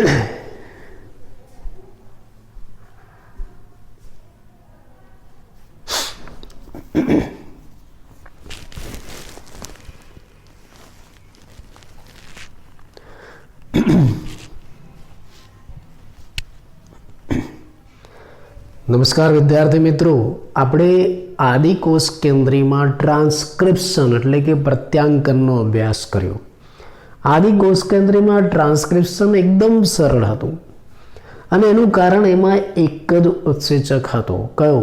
નમસ્કાર વિદ્યાર્થી મિત્રો, આપણે આદિકોષ કેન્દ્રીમાં ટ્રાન્સક્રિપ્શન એટલે કે પ્રત્યાંકનનો અભ્યાસ કર્યો. આદિકોષ કેન્દ્રીમાં ટ્રાન્સક્રિપ્શન એકદમ સરળ હતું અને એનું કારણ એમાં એક જ ઉત્સેચક હતો. કયો?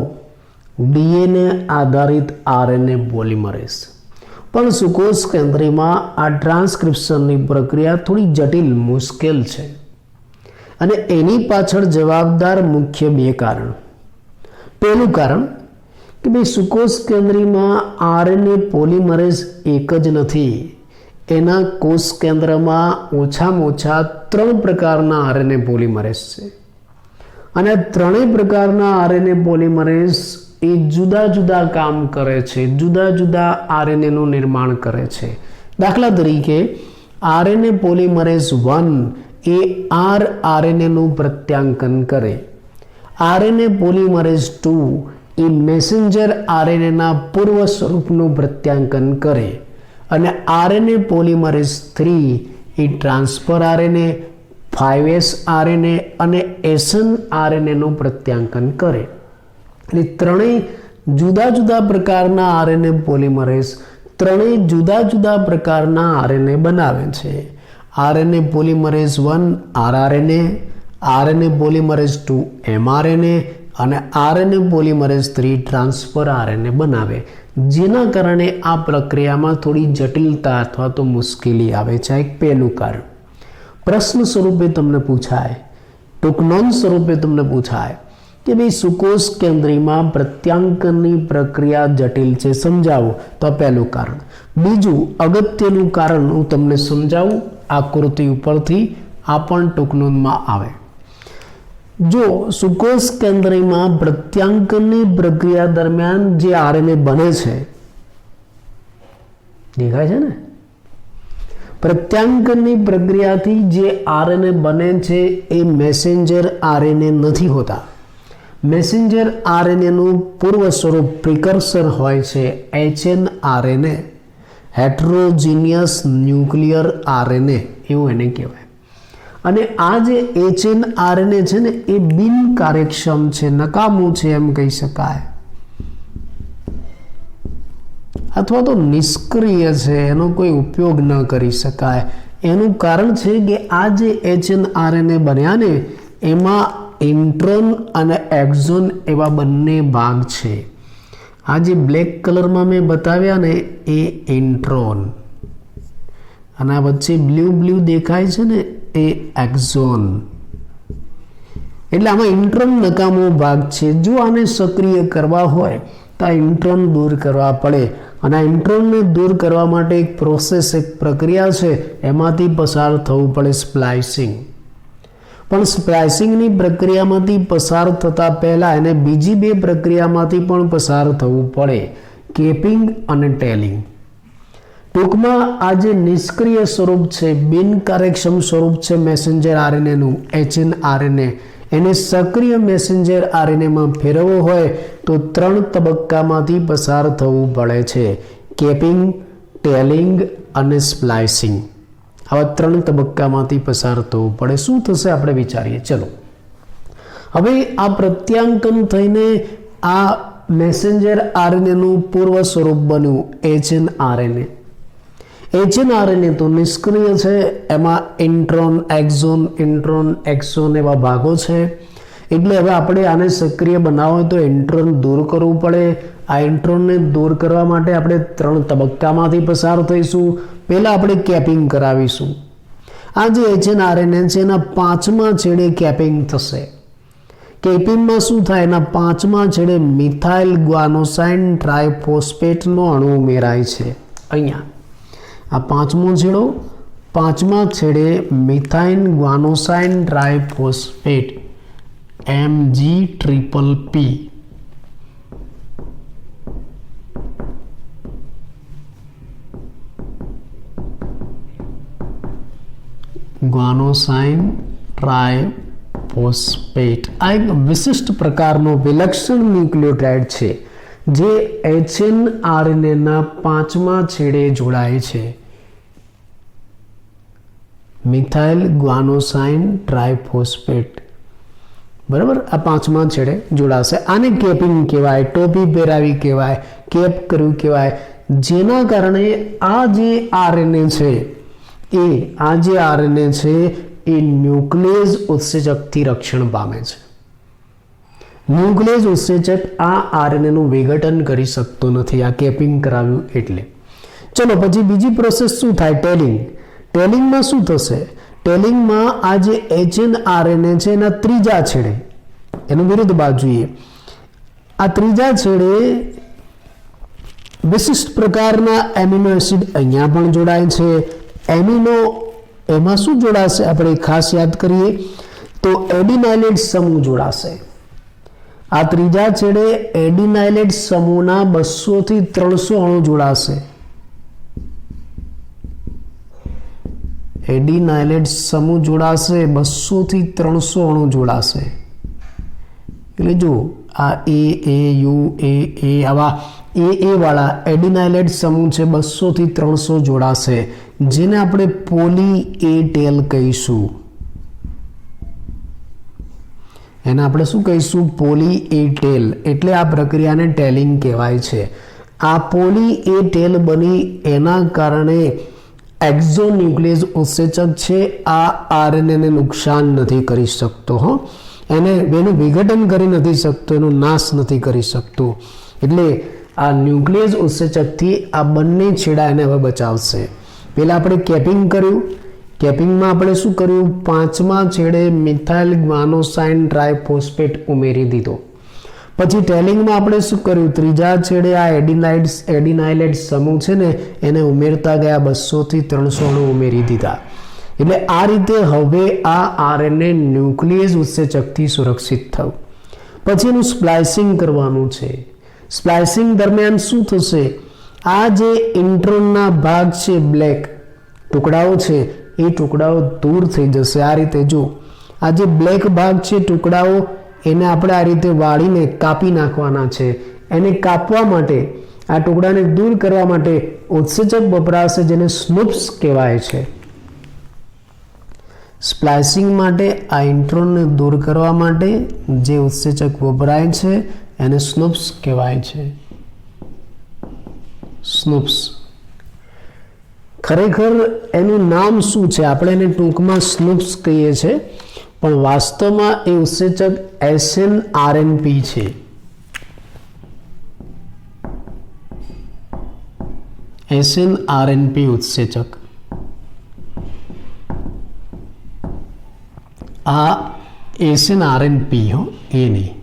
ડીએનએ આધારિત આરએનએ પોલિમરેઝ. પણ સુકોષ કેન્દ્રીમાં આ ટ્રાન્સક્રિપ્શનની પ્રક્રિયા થોડી જટિલ, મુશ્કેલ છે અને એની પાછળ જવાબદાર મુખ્ય બે કારણ. પહેલું કારણ કે ભાઈ સુકોષ કેન્દ્રીમાં આરએનએ પોલિમરેઝ એક જ નથી. એના કોષ કેન્દ્રમાં ઓછામાં ઓછા 3 પ્રકારના આરએનએ પોલિમરેઝ છે અને ત્રણેય પ્રકારના આરએનએ પોલિમરેઝ એ જુદા જુદા કામ કરે છે, જુદા જુદા આરએનએનું નિર્માણ કરે છે. દાખલા તરીકે આરએનએ પોલિમરેઝ 1 એ આરએનએનું પ્રત્યાંકન કરે. આરએનએ પોલિમરેઝ 2 એ મેસેન્જર આરએનએના પૂર્વ સ્વરૂપનું પ્રત્યાંકન કરે અને આરએનએ પોલિમરેઝ 3 એ ટ્રાન્સફર આરએનએ, 5S આરએનએ અને એસન આરએનએનું પ્રત્યાંકન કરે. એટલે ત્રણેય જુદા જુદા પ્રકારના આરએનએ પોલિમરેઝ ત્રણેય જુદા જુદા પ્રકારના આરએનએ બનાવે છે. RNA polymerase 1 rRNA, RNA polymerase 2 mRNA અને આરએનએ પોલિમરેઝ 3 ટ્રાન્સફર આરએનએ બનાવે, જેના કારણે આ પ્રક્રિયામાં થોડી જટિલતા અથવા તો મુશ્કેલી આવે છે. એક પહેલું કારણ. પ્રશ્ન સ્વરૂપે તમને પૂછાય, ટૂંકનોંધ સ્વરૂપે તમને પૂછાય કે ભાઈ સુકોષ કેન્દ્રીમાં પ્રત્યાંકનની પ્રક્રિયા જટિલ છે, સમજાવો. તો પહેલું કારણ. બીજું અગત્યનું કારણ હું તમને સમજાવું આકૃતિ ઉપરથી, આ પણ ટૂંકનોંધમાં આવે. જો સુકોષ કેન્દ્રીમાં પ્રત્યાંકનની પ્રક્રિયા દરમિયાન જે આરએનએ બને છે, દેખાય છે ને, પ્રત્યાંકનની પ્રક્રિયાથી જે આરએનએ બને છે એ મેસેન્જર આરએનએ નથી હોતા. મેસેન્જર આરએનએનું પૂર્વ સ્વરૂપ પ્રિકર્સર હોય છે HNRNA, હેટ્રોજીનિયસ ન્યુક્લિયર આરએનએ, એવું એને કહેવાય. અને આ જે HNRNA છે ને એ બિનકાર્યક્ષમ છે, નકામું છે એમ કહી શકાય, અથવા તો નિષ્ક્રિય છે, એનો કોઈ ઉપયોગ ન કરી શકાય. એનું કારણ છે કે આ જે HNRNA બન્યા ને એમાં ઇન્ટ્રોન અને એક્ઝોન એવા બંને ભાગ છે. આ જે બ્લેક કલરમાં મેં બતાવ્યા ને એ ઇન્ટ્રોન અને આ વચ્ચે બ્લુ દેખાય છે ને એ એક્ઝોન. એટલે આમાં ઇન્ટ્રોન નકામો ભાગ છે. જો આને સક્રિય કરવા હોય તો આ ઇન્ટ્રોન દૂર કરવા પડે અને આ ઇન્ટ્રોનને દૂર કરવા માટે એક પ્રોસેસ, એક પ્રક્રિયા છે, એમાંથી પસાર થવું પડે, સ્પ્લાઇસિંગ. પણ સ્પ્લાઇસિંગની પ્રક્રિયામાંથી પસાર થતા પહેલા એને બીજી બે પ્રક્રિયામાંથી પણ પસાર થવું પડે, કેપિંગ અને ટેલિંગ. ટૂંકમાં આ જે નિષ્ક્રિય સ્વરૂપ છે, બિનકાર્યક્ષમ સ્વરૂપ છે મેસેન્જર આરએનએનું, HNRNA, એને સક્રિય મેસેન્જર આરએનએમાં ફેરવવો હોય તો 3 તબક્કામાંથી પસાર થવું પડે છે, કેપિંગ, ટેલિંગ અને સ્પ્લાઇસિંગ. આવા 3 તબક્કામાંથી પસાર થવું પડે. શું થશે આપણે વિચારીએ. ચલો, હવે આ પ્રત્યાંકન થઈને આ મેસેન્જર આરએનએનું પૂર્વ સ્વરૂપ બન્યું HNRNA. HNRNA તો નિષ્ક્રિય છે, એમાં ઇન્ટ્રોન, એક્ઝોન એવા ભાગો છે. એટલે હવે આપણે આને સક્રિય બનાવવો હોય તો ઇન્ટ્રોન દૂર કરવું પડે. આ ઇન્ટ્રોનને દૂર કરવા માટે આપણે 3 તબક્કામાંથી પસાર થઈશું. પહેલાં આપણે કેપિંગ કરાવીશું. આ જે HNRNA છે એના 5મા છેડે કેપિંગ થશે. કેપિંગમાં શું થાય? એના 5મા છેડે મિથાઇલ ગ્વાનોસાઇન ટ્રાયફોસ્ફેટનો અણુ ઉમેરાય છે. અહીંયા આ 5મો છેડો, 5મા છેડે મિથાઇલ ગ્વાનોસાઇન ટ્રાયફોસ્ફેટ MgPP ગ્વાનોસાઇન ટ્રાયફોસ્ફેટ આ એક વિશિષ્ટ પ્રકારનો વિલક્ષણ ન્યુક્લિયોટાઇડ છે જે HNRNA ના 5મા છેડે જોડાય છે. મિથાઇલ ગ્વાનોસાઇન ટ્રાયફોસ્ફેટ, બરાબર, આ 5મા છેડે જોડાશે. આને કેપિંગ કહેવાય, ટોપી પહેરાવી કહેવાય, કેપ કર્યું કહેવાય, જેના કારણે આ જે RNA છે એ ન્યુક્લિયસ ઉત્સેચકથી રક્ષણ પામે છે. ન્યુક્લિયસ ઉત્સેચક આ RNA નું વિઘટન કરી શકતો નથી, આ કેપિંગ કરાવ્યું એટલે. ચલો પછી બીજી પ્રોસેસ શું થાય? ટેલિંગ. ટેલિંગમાં શું થશે? ટેલિંગમાં આ જે HNRNA છે એના ત્રીજા છેડે, એનું વિરુદ્ધ બાજુએ, આ ત્રીજા છેડે વિશિષ્ટ પ્રકારના એમિનો એસિડ અહીંયા પણ જોડાય છે. એમાં શું જોડાશે આપણે ખાસ યાદ કરીએ તો એડિનાઇલેટ સમૂહ જોડાશે. આ ત્રીજા છેડે એડિનાઇલેટ સમૂહના 200 થી 300 અણુ જોડાશે. એડિનાઇલેટ સમૂહ જોડાશે, 200 થી 300 અણુ જોડાશે. એટલે જો આ A આવા A વાળા એડિનાઇલેટ સમૂહ છે, 200 થી 300 જોડાશે, જેને આપણે પોલી A ટેલ કહીશું. એને આપણે શું કહીશું? પોલી A ટેલ. એટલે આ પ્રક્રિયાને ટેલિંગ કહેવાય છે. આ પોલી A ટેલ બની એના કારણે એક્ઝોન્યુક્લિયસ ઉત્સેચક છે આ RNA ને નુકસાન નથી કરી શકતો. એનું વિઘટન કરી નથી શકતો, એનો નાશ નથી કરી શકતો. એટલે આ ન્યુક્લિયસ ઉત્સેચકથી આ બંને છેડા એને હવે બચાવશે. પહેલાં આપણે કેપિંગ કર્યું. કેપિંગમાં આપણે શું કર્યું? 5મા છેડે મિથાઇલ ગ્વાનોસાઇન ટ્રાયફોસ્ફેટ ઉમેરી દીધો. પછી ટેલિંગમાં આપણે શું કર્યું? ત્રીજા છેડે આ એડિનાઇલેટ સમૂહ છે ને એને ઉમેરતા ગયા, 200 થી 300 અણુ ઉમેરી દીધા. એટલે આ રીતે હવે આ RNA ન્યુક્લિયસ ઉત્સેચકથી સુરક્ષિત થયું. પછી એનું સ્પ્લાઇસિંગ કરવાનું છે. સ્પ્લાઇસિંગ દરમિયાન શું થશે? આ જે ઇન્ટ્રોનના ભાગ છે, બ્લેક ટુકડાઓ છે, એ ટુકડાઓ દૂર થઈ જશે. આ રીતે જો આ જે બ્લેક ભાગ છે, ટુકડાઓ, એને આપણે આ રીતે વાળીને કાપી નાખવાના છે. એને કાપવા માટે, આ ટુકડાને દૂર કરવા માટે ઉત્સેચક વપરાશે જેને સ્નુપ્સ કહેવાય છે. સ્પ્લાઇસિંગ માટે આ ઇન્ટ્રોનને દૂર કરવા માટે જે ઉત્સેચક વપરાય છે એને સ્નુપ્સ કહેવાય છે. સ્નુપ્સ. ખરેખર એનું નામ શું છે? આપણે એને ટૂંકમાં સ્નુપ્સ કહીએ છીએ, પણ વાસ્તવમાં એ ઉત્સેચક SNRNP છે. SNRNP ઉત્સેચક. આ SNRNP એ નહીં.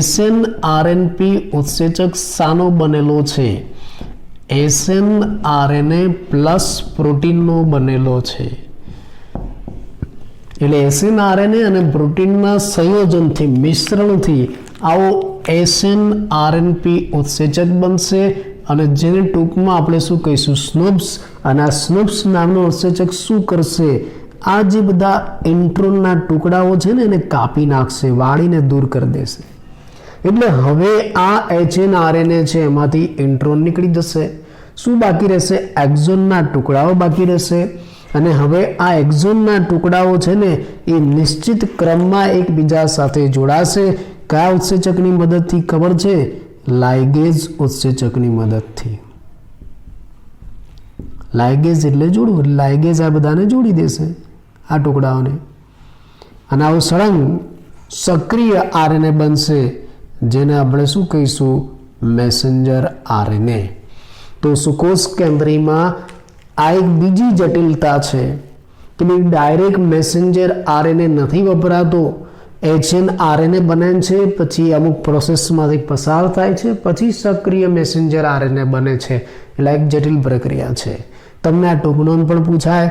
SNRNP ઉત્સેચક શાનો બનેલો છે? SNRNA પ્લસ પ્રોટીનનો બનેલો છે. એટલે SNRNA અને પ્રોટીનના સંયોજનથી, મિશ્રણથી આવો SNRNP ઉત્સેચક બનશે, અને જેને ટૂંકમાં આપણે શું કહીશું? સ્નુપ્સ. અને આ સ્નુપ્સ નામનો ઉત્સેચક શું કરશે? આ જે બધા ઇન્ટ્રોનના ટુકડાઓ છે ને એને કાપી નાખશે, વાળીને દૂર કરી દેશે. એટલે હવે આ HNRNA છે એમાંથી ઇન્ટ્રોન નીકળી જશે. શું બાકી રહેશે? એક્ઝોનના ટુકડાઓ બાકી રહેશે. અને હવે આ એક્ઝોનના ટુકડાઓ છે ને એ નિશ્ચિત ક્રમમાં એકબીજા સાથે જોડાશે. કયા ઉત્સેચકની મદદથી? ખબર છે? લાઇગેઝ ઉત્સેચકની મદદથી. લાઇગેઝ એટલે જોડવું. લાઇગેઝ આ બધાને જોડી દેશે, આ ટુકડાઓને. અને આવું સળંગ સક્રિય RNA બનશે, જેને આપણે શું કહીશું? Messenger RNA. તો સુકોષ કેન્દ્રીમાં આ એક બીજી જટિલતા છે કે ડાયરેક્ટ મેસેન્જર RNA નથી વપરાતો. HNRNA બને છે, પછી અમુક પ્રોસેસમાંથી પસાર થાય છે, પછી સક્રિય મેસેન્જર RNA બને છે. એટલે એક જટિલ પ્રક્રિયા છે. તમને આ ટૂંકનોંધ પણ પૂછાય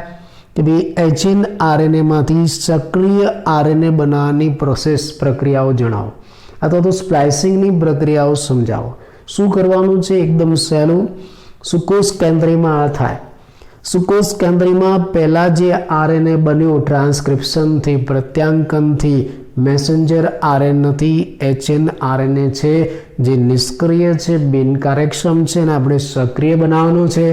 કે ભાઈ HNRNA માંથી સક્રિય RNA બનાવવાની પ્રક્રિયાઓ જણાવો, અથવા તો સ્પ્લાઇસિંગની પ્રક્રિયાઓ સમજાવો. શું કરવાનું છે? એકદમ સહેલું. સુકોષ કેન્દ્રમાં આ થાય. સુકોષ કેન્દ્રીમાં પહેલા જે આરએનએ બન્યું ટ્રાન્સક્રિપ્શનથી, પ્રત્યાંકનથી, મેસેન્જર આરએનએથી એચએન આરએનએ છે જે નિષ્ક્રિય છે, બિનકાર્યક્ષમ છે અને આપણે સક્રિય બનાવવાનું છે.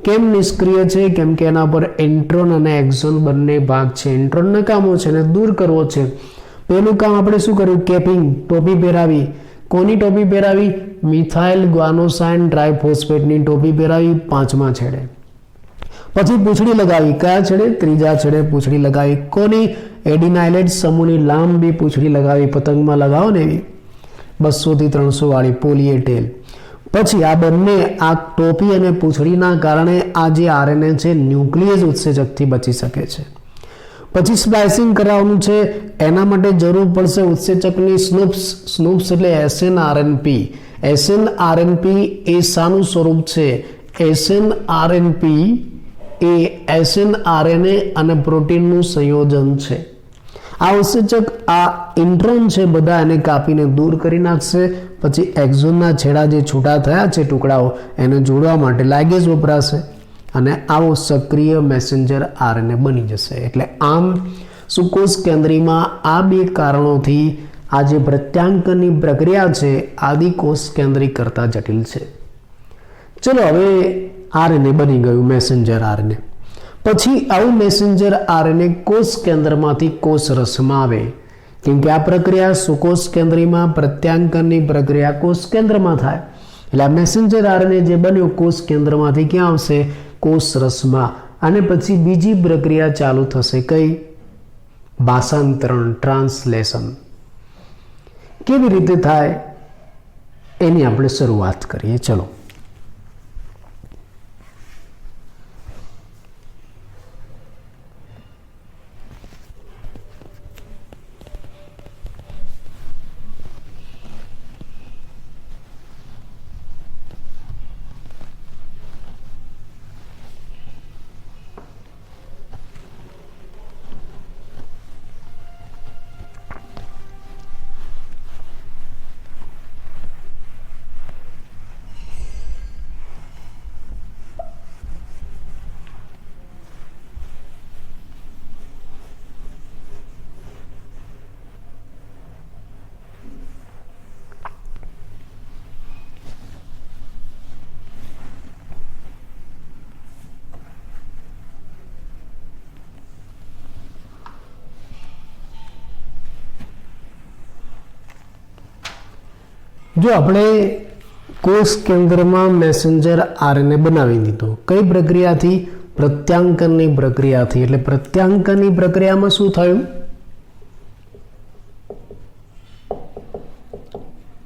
કેમ નિષ્ક્રિય છે? કેમ કે એના પર ઇન્ટ્રોન અને એક્ઝોન બંને ભાગ છે. ઇન્ટ્રોન નકામો છે અને દૂર કરવો છે. પહેલું કામ આપણે શું કર્યું? કેપિંગ, ટોપી પહેરાવી. કોની ટોપી પહેરાવી? મિથાઇલ ગ્વાનોસાઇન ટ્રાઇફોસ્ફેટની ટોપી પહેરાવી 5મા છેડે. પછી પૂંછડી લગાવી. કયા છેડે? 3જા છેડે પૂંછડી લગાવી. કોની? એડિનાઇલેટ સમૂહની લાંબી પૂંછડી લગાવી. પતંગમાં લગાવો ને એવી 200 થી 300 વાળી પોલી એ ટેલ. પછી આ બંને આ ટોપી અને પૂંછડીના કારણે આ જે આરએનએ છે ન્યુક્લિયસ ઉત્સેચકથી બચી શકે છે. પછી સ્પ્લાઇસિંગ કરાવવાનું છે. એના માટે જરૂર પડશે ઉત્સેચકની સ્નુપ્સ. સ્નુપ્સ એટલે SNRNP. SNRNP એ શાનું સ્વરૂપ છે? SNRNP એ SNRNA અને પ્રોટીનનું સંયોજન છે. આ ઉત્સેચક આ ઇન્ટ્રોન છે બધા એને કાપીને દૂર કરી નાખશે. પછી એક્ઝોનના છેડા જે છૂટા થયા છે ટુકડાઓ એને જોડવા માટે લાઇગેઝ વપરાશે અને આવો સક્રિય મેસેન્જર આરએનએ બની જશે. એટલે આમ સુકોષ કેન્દ્રીમાં આ બે કારણોથી આ જે પ્રત્યાંકનની પ્રક્રિયા છે આદિકોષ કેન્દ્રી કરતા જટિલ છે. ચલો હવે આરએનએ બની ગયું મેસેન્જર આરએનએ. પછી આવું મેસેન્જર આરએનએ કોષ કેન્દ્રમાંથી કોષ રસમાં આવે. કેમ કે આ પ્રક્રિયા સુકોષ કેન્દ્રીમાં, પ્રત્યાંકનની પ્રક્રિયા કોષ કેન્દ્રમાં થાય. એટલે આ મેસેન્જર આરએનએ જે બન્યું કોષ કેન્દ્રમાંથી ક્યાં આવશે? કોષ રસમાં. અને પછી બીજી પ્રક્રિયા ચાલુ થશે. કઈ? ભાષાંતરણ, ટ્રાન્સલેશન. કેવી રીતે થાય એની આપણે શરૂઆત કરીએ. ચલો. જો આપણે કોષ કેન્દ્રમાં મેસેન્જર આરએનએ બનાવી દીધો. કઈ પ્રક્રિયાથી? પ્રત્યાંકનની પ્રક્રિયાથી. એટલે પ્રત્યાંકનની પ્રક્રિયામાં શું થયું?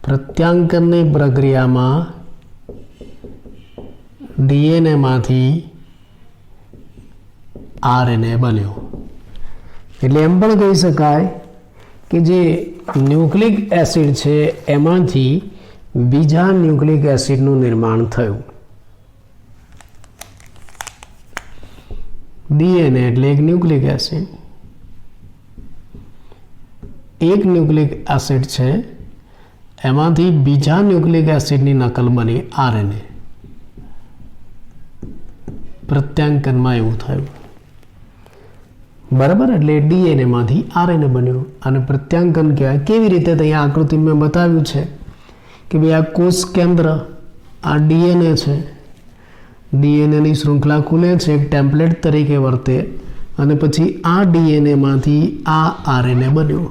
પ્રત્યાંકનની પ્રક્રિયામાં ડીએનએ માંથી આરએનએ બન્યો. એટલે એમ પણ કહી શકાય કે જે ન્યુક્લિક એસિડ છે એમાંથી બીજા ન્યુક્લિક એસિડનું નિર્માણ થયું. ડીએનએ એટલે એક ન્યુક્લિક એસિડ. એક ન્યુક્લિક એસિડ છે એમાંથી બીજા ન્યુક્લિક એસિડની નકલ બની આરએનએ. પ્રત્યાંકનમાં એવું થયું. બરાબર. એટલે ડીએનએ માંથી આરએનએ બન્યું અને પ્રત્યાંકન કહેવાય. કેવી રીતે? અહીંયા આકૃતિ મેં બતાવ્યું છે કે ભાઈ આ કોષ કેન્દ્ર, આ ડીએનએ છે. ડીએનએની શૃંખલા ખુલે છે, એક ટેમ્પલેટ તરીકે વર્તે અને પછી આ ડીએનએ માંથી આ આરએનએ બન્યો.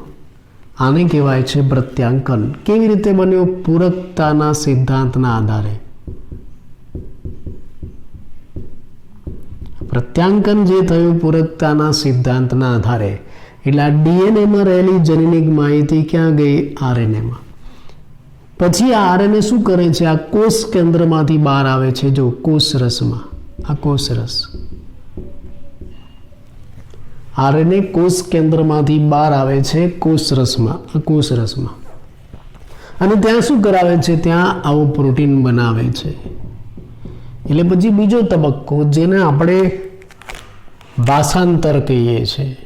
આને કહેવાય છે પ્રત્યાંકન. કેવી રીતે બન્યો? પૂરકતાના સિદ્ધાંતના આધારે. પ્રત્યાંકન જે થયું પૂરકતાના સિદ્ધાંતના આધારે. એટલે આ ડીએનએમાં રહેલી જનીનિક માહિતી ક્યાં ગઈ? આરએનએમાં. પછી આ આરએનએ શું કરે છે? આ કોષ કેન્દ્રમાંથી બહાર આવે છે. જો કોષ રસમાં, આ કોષ રસ. આરએનએ કોષ કેન્દ્રમાંથી બહાર આવે છે કોષ રસમાં, આ કોષ રસમાં. અને ત્યાં શું કરાવે છે? ત્યાં આવું પ્રોટીન બનાવે છે. એટલે પછી બીજો તબક્કો જેને આપણે ભાષાંતર કહીએ છીએ.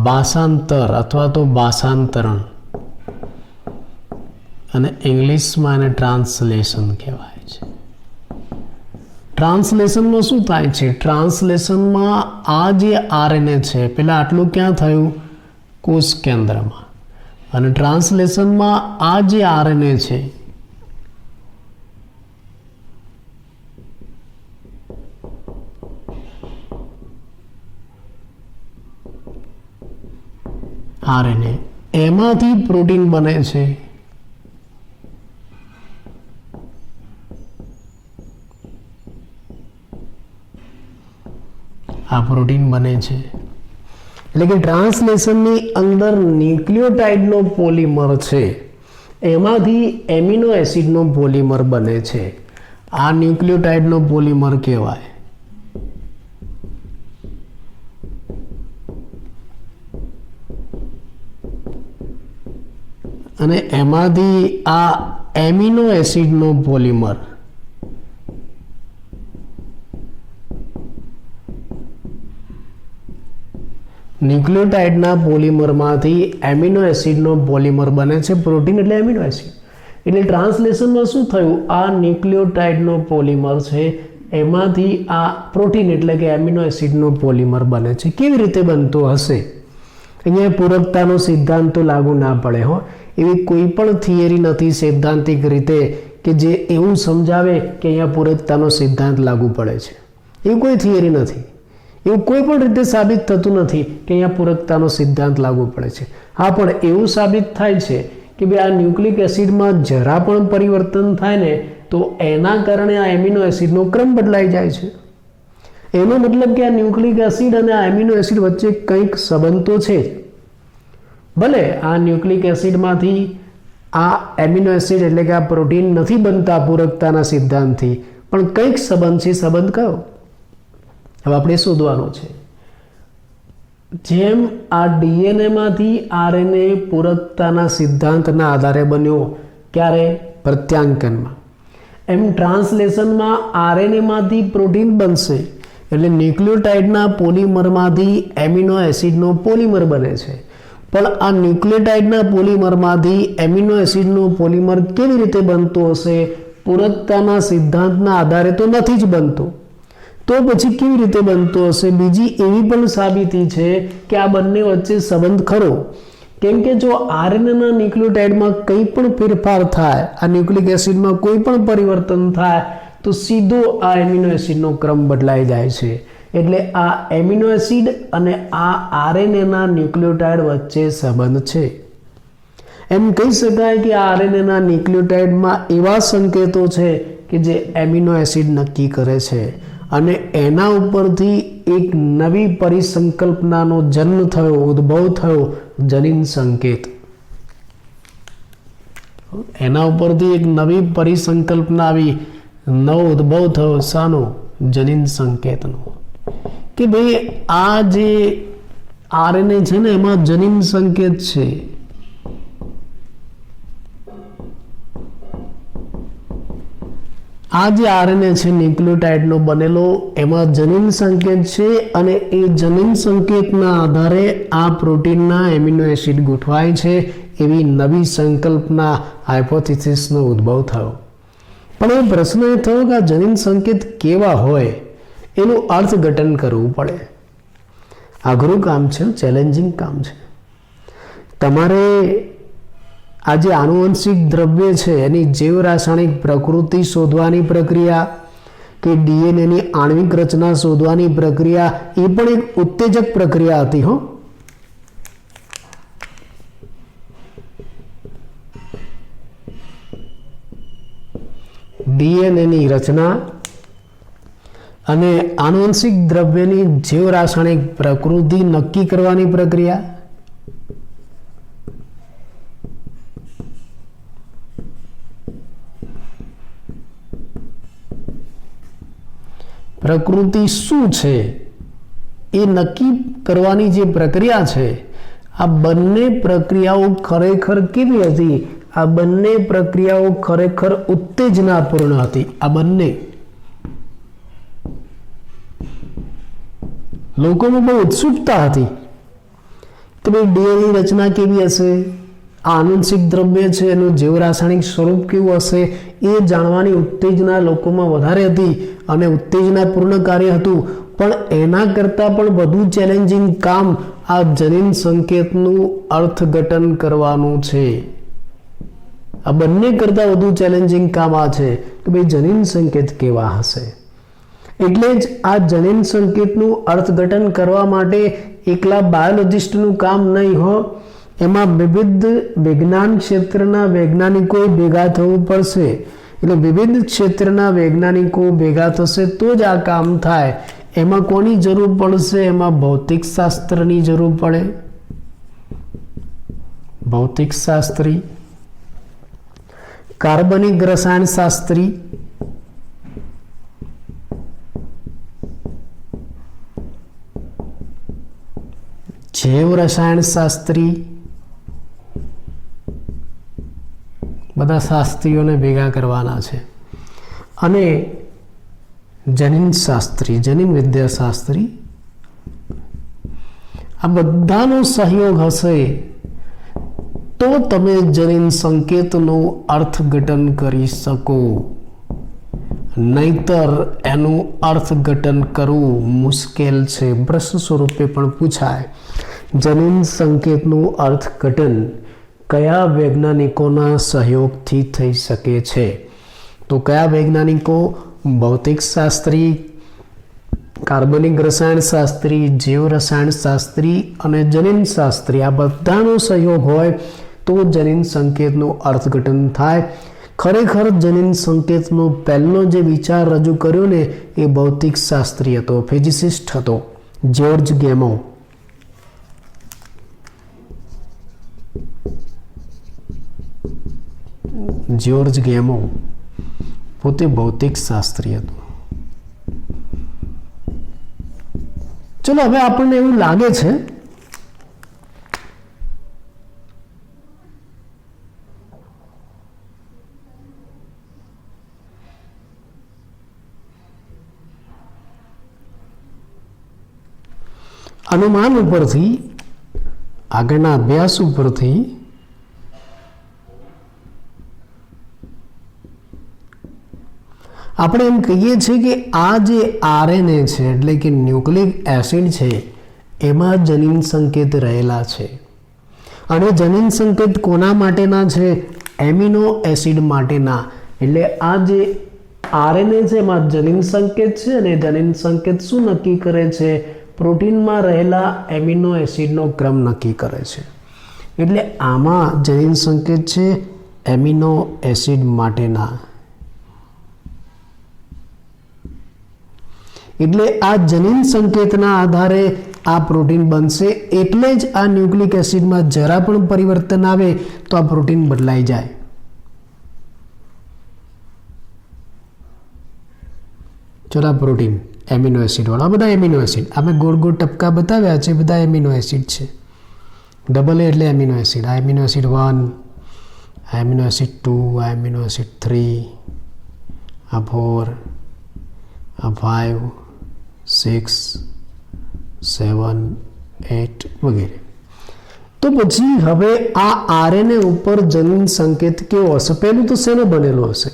ભાષાંતર અથવા તો ભાષાંતરણ, અને ઇંગ્લિશમાં એને ટ્રાન્સલેશન કહેવાય છે. ટ્રાન્સલેશનમાં શું થાય છે? ટ્રાન્સલેશનમાં આ જે આરએનએ છે પેલા આટલું ક્યાં થયું? કોષ કેન્દ્રમાં. અને ટ્રાન્સલેશનમાં આ જે આરએનએ છે આરએનએ એમાંથી પ્રોટીન બને છે. આ પ્રોટીન બને છે એટલે કે ટ્રાન્સલેશનની અંદર ન્યુક્લિયોટાઇડનો પોલિમર છે એમાંથી એમિનો એસિડનો પોલિમર બને છે. આ ન્યુક્લિયોટાઇડનો પોલિમર કહેવાય. અને એમાંથી આ એમિનો એસિડનો પોલિમર ન્યુક્લિયોટાઇડના પોલિમરમાંથી એમિનો એસિડનો પોલિમર બને છે. પ્રોટીન એટલે એમિનો એસિડ. એટલે ટ્રાન્સલેશનમાં શું થયું? આ ન્યુક્લિયોટાઇડનો પોલિમર છે એમાંથી આ પ્રોટીન એટલે કે એમિનો એસિડનો પોલિમર બને છે. કેવી રીતે બનતો હશે? અહીંયા પૂરકતાનો સિદ્ધાંત તો લાગુ ના પડે હો. એવી કોઈ પણ થિયરી નથી સૈદ્ધાંતિક રીતે કે જે એવું સમજાવે કે અહીંયા પૂરકતાનો સિદ્ધાંત લાગુ પડે છે. એવું કોઈ થિયરી નથી. એવું કોઈ પણ રીતે સાબિત થતું નથી કે અહીંયા પૂરકતાનો સિદ્ધાંત લાગુ પડે છે. હા, પણ એવું સાબિત થાય છે કે ભાઈ આ ન્યુક્લિક એસિડમાં જરા પણ પરિવર્તન થાય ને તો એના કારણે આ એમિનો એસિડનો ક્રમ બદલાઈ જાય છે. એનો મતલબ કે આ ન્યુક્લિક એસિડ અને આ એમિનો એસિડ વચ્ચે કંઈક સંબંધ તો છે. ભલે આ ન્યુક્લિક એસિડમાંથી આ એમિનો એસિડ એટલે કે આ પ્રોટીન નથી બનતા પૂરકતાના સિદ્ધાંતથી, પણ કંઈક સંબંધ છે. સંબંધ કયો? હવે આપણે શોધવાનો છે. જેમ આ ડીએનએમાંથી આરએનએ પૂરકતાના સિદ્ધાંતના આધારે બન્યો, ક્યારે? પ્રત્યાંકનમાં. એમ ટ્રાન્સલેશનમાં આરએનએમાંથી પ્રોટીન બનશે એટલે ન્યુક્લિયોટાઇડના પોલિમરમાંથી એમિનો એસિડનો પોલિમર બને છે. પણ આ ન્યુક્લિયોટાઇડના પોલિમરમાંથી એમિનો એસિડનો પોલિમર કેવી રીતે બનતો હશે? પૂરકતાના સિદ્ધાંતના આધારે તો નથી જ બનતો. તો પછી કેવી રીતે બનતો હશે? બીજી એવી પણ સાબિતી છે કે આ બંને વચ્ચે સંબંધ ખરો. કેમ કે જો આરએનએના ન્યુક્લિયોટાઇડમાં કંઈ પણ ફેરફાર થાય, આ ન્યુક્લિક એસિડમાં કોઈ પણ પરિવર્તન થાય તો સીધો આ એમિનો એસિડનો ક્રમ બદલાઈ જાય છે. એટલે આ એમિનો એસિડ અને આ આરએનએના ન્યુક્લિયોટાઇડ વચ્ચે સંબંધ છે. એમ કહી શકાય કે આરએનએના ન્યુક્લિયોટાઇડમાં એવા સંકેતો છે કે જે એમિનો એસિડ નક્કી કરે છે અને એના ઉપરથી એક નવી પરિસંકલ્પનાનો જન્મ થયો, ઉદ્ભવ થયો, જનીન સંકેત. એના ઉપરથી એક નવી પરિસંકલ્પના આવી, નવો ઉદ્ભવ થયો. શાનો? જનીન સંકેતનો. કે ભાઈ આ જે આરએનએ છે ને એમાં જનીન સંકેત છે. આ જે આરએનએ છે ન્યુક્લિયોટાઇડનો બનેલો, એમાં જનીન સંકેત છે અને એ જનીન સંકેતના આધારે આ પ્રોટીનના એમિનો એસિડ ગોઠવાય છે. એવી નવી સંકલ્પના, હાઇપોથિસિસનો ઉદ્ભવ થયો. પણ એ પ્રશ્ન એ થયો કે આ જનીન સંકેત કેવા હોય એનું અર્થઘટન કરવું પડે. અઘરું કામ છે, ચેલેન્જિંગ કામ છે. તમારે આ જે આનુવંશિક દ્રવ્ય છે એની જૈવ રાસાયણિક પ્રકૃતિ શોધવાની પ્રક્રિયા કે ડીએનએની આણ્વિક રચના શોધવાની પ્રક્રિયા એ પણ એક ઉત્તેજક પ્રક્રિયા હતી. હો, ડીએનએની રચના અને આનુવંશિક દ્રવ્યની જૈવ રાસાયણિક પ્રકૃતિ નક્કી કરવાની પ્રક્રિયા. પ્રકૃતિ શું છે એ નક્કી કરવાની જે પ્રક્રિયા છે, આ બંને પ્રક્રિયાઓ ખરેખર કેવી હતી? આ બંને પ્રક્રિયાઓ ખરેખર ઉત્તેજનાપૂર્ણ હતી. આ બંને લોકોમાં બહુ ઉત્સુકતા હતી કે ભાઈ ડીએનએની રચના કેવી હશે, આ આનુવંશિક દ્રવ્ય છે એનું જીવ રાસાયણિક સ્વરૂપ કેવું હશે એ જાણવાની ઉત્તેજના લોકોમાં વધારે હતી અને ઉત્તેજનાપૂર્ણ કાર્ય હતું. પણ એના કરતાં પણ વધુ ચેલેન્જિંગ કામ આ જનીન સંકેતનું અર્થઘટન કરવાનું છે. આ બંને કરતાં વધુ ચેલેન્જિંગ કામ આ છે કે ભાઈ જનીન સંકેત કેવા હશે. એટલે જ આ જનીન સંકેતનું અર્થઘટન કરવા માટે એકલા બાયોલોજિસ્ટનું કામ નહીં હો, એમાં વિવિધ વિજ્ઞાન ક્ષેત્રના વૈજ્ઞાનિકોએ ભેગા થવું પડશે. એટલે વિવિધ ક્ષેત્રના વૈજ્ઞાનિકો ભેગા થશે તો જ આ કામ થાય. એમાં કોની જરૂર પડશે? એમાં ભૌતિક શાસ્ત્રની જરૂર પડે. ભૌતિક શાસ્ત્રી, કાર્બનિક રસાયણ શાસ્ત્રી, જૈવ રસાયણ શાસ્ત્રી, બધા શાસ્ત્રીઓને ભેગા કરવાના છે. અને જનીન શાસ્ત્રી, જનીન વિદ્યા શાસ્ત્રી, આ બધાનો સહયોગ હશે તો તમે જનીન સંકેતનું અર્થઘટન કરી શકો. નહીતર એનું અર્થઘટન કરવું મુશ્કેલ છે. પ્રશ્ન સ્વરૂપે પણ પૂછાય, જનીન સંકેતનું અર્થઘટન કયા વૈજ્ઞાનિકોના સહયોગથી થઈ શકે છે? તો કયા વૈજ્ઞાનિકો? ભૌતિક શાસ્ત્રી, કાર્બનિક રસાયણ શાસ્ત્રી, જૈવ રસાયણ શાસ્ત્રી અને જનીન શાસ્ત્રી. આ બધાનો સહયોગ હોય તો જનીન સંકેતનું અર્થઘટન થાય. ખરેખર જનીન સંકેતનો પહેલો જે વિચાર રજૂ કર્યો ને એ ભૌતિક શાસ્ત્રી હતો, ફિઝિસિસ્ટ હતો, જ્યોર્જ ગેમો. જ્યોર્જ ગેમો પોતે ભૌતિક શાસ્ત્રી હતો. ચલો હવે આપણને એવું લાગે છે અનુમાન ઉપરથી, આગળના અભ્યાસ ઉપરથી આપણે એમ કહીએ છીએ કે આ જે આરએનએ છે એટલે કે ન્યુક્લિક એસિડ છે એમાં જનીન સંકેત રહેલા છે. અને જનીન સંકેત કોના માટેના છે? એમિનો એસિડ માટેના. એટલે આ જે આરએનએ છે એમાં જનીન સંકેત છે અને જનીન સંકેત શું નક્કી કરે છે? પ્રોટીનમાં રહેલા એમિનો એસિડનો ક્રમ નક્કી કરે છે. એટલે આમાં જનીન સંકેત છે એમિનો એસિડ માટેના. એટલે આ જનીન સંકેતના આધારે આ પ્રોટીન બનશે. એટલે જ આ ન્યુક્લિક એસિડમાં જરા પણ પરિવર્તન આવે તો આ પ્રોટીન બદલાઈ જાય. ચલો પ્રોટીન એમિનો એસિડ વાળા બધા એમિનો એસિડ અમે ગોળ ગોળ ટપકા બતાવ્યા છે, બધા એમિનો એસિડ છે. ડબલ એ એટલે એમિનો એસિડ. આ એમિનો એસિડ 1, આ એમિનો એસિડ 2, આ એમિનો એસિડ 3, આ 4, આ 5, 6, 7, 8 વગેરે. તો પછી હવે આ આરએનએ ઉપર જનીન સંકેત કેવો હશે? પહેલું તો શેનો બનેલો હશે?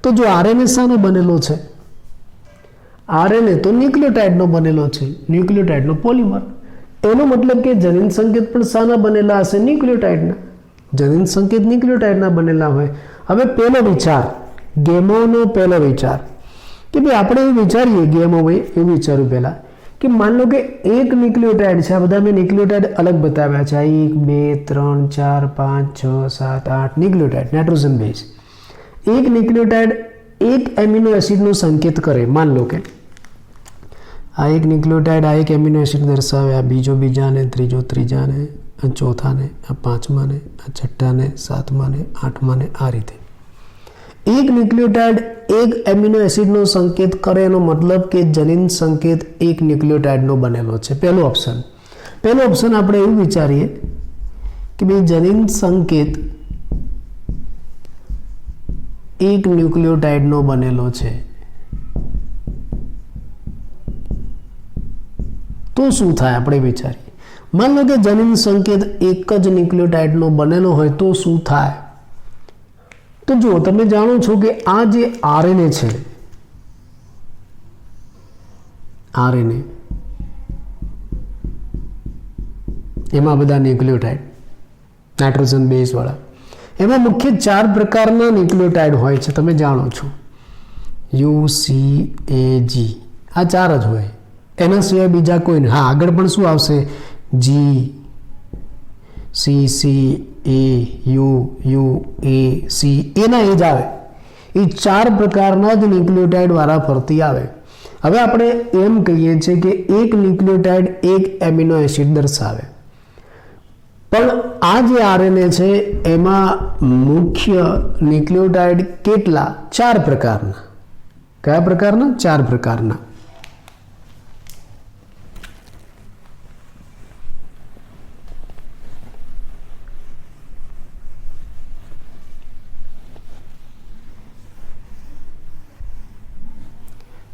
તો જો આરએનએ શાનો બનેલો છે? આરએનએ તો ન્યુક્લિયોટાઇડનો બનેલો છે, ન્યુક્લિયોટાઇડનો પોલિમર. એનો મતલબ કે જનીન સંકેત પણ શાના બનેલા હશે? ન્યુક્લિયોટાઇડના. જનીન સંકેત ન્યુક્લિયોટાઇડના બનેલા હોય. હવે પહેલો વિચાર, ગેમોનો પહેલો વિચાર કે ભાઈ આપણે એવું વિચારીએ, ગેમોએ એવું વિચાર્યું પહેલાં કે માન લો કે એક ન્યુક્લિયોટાઇડ છે. આ બધા મેં ન્યુક્લિયોટાઇડ અલગ બતાવ્યા છે. 1, 2, 3, 4, 5, 6, 7, 8 ન્યુક્લિયોટાઇડ, નાઇટ્રોજન બેઝ. એક ન્યુક્લિયોટાઇડ એક એમિનો એસિડનો સંકેત કરે. માન લો કે આ એક ન્યુક્લિયોટાઇડ આ એક એમિનો એસિડ દર્શાવે, આ બીજો બીજાને, ત્રીજો ત્રીજાને, આ ચોથાને, આ પાંચમાને, આ છઠ્ઠાને, સાતમાને, આઠમાને, આ રીતે એક ન્યુક્લિયોટાઇડ એક એમિનો એસિડનો સંકેત કરે. એનો મતલબ કે જનીન સંકેત એક ન્યુક્લિયોટાઇડનો બનેલો છે. પહેલો ઓપ્શન. આપણે એવું વિચારીએ કે ભાઈ જનીન સંકેત એક ન્યુક્લિયોટાઇડનો બનેલો છે. તો શું થાય આપણે વિચારીએ. मान लो कि जनिन संकेत एक ज न्यूक्लियोटाइडનો બનેલો હોય તો શું થાય? તો જો તમે જાણો છો કે આ જે આરએનએ છે, આરએનએ એમાં બધા ન્યુક્લિયોટાઇડ નાઇટ્રોજન બેઝ વાળા, એમાં મુખ્ય 4 પ્રકારના ન્યુક્લિયોટાઇડ હોય છે, તમે જાણો છો, UCAG, આ 4 જ હોય, એના સિવાય બીજા કોઈ નહીં. હા, આગળ પણ શું આવશે? G, CC, A, U, A, C, એના એ જ આવે. એ 4 પ્રકારના જ ન્યુક્લિયોટાઇડ વાળા ફરતી આવે. હવે આપણે એમ કહીએ છીએ કે એક ન્યુક્લિયોટાઇડ એક એમિનો એસિડ દર્શાવે, પણ આ જે આરએનએ છે એમાં મુખ્ય ન્યુક્લિયોટાઇડ કેટલા? 4 પ્રકારના. કયા પ્રકારના? 4 પ્રકારના.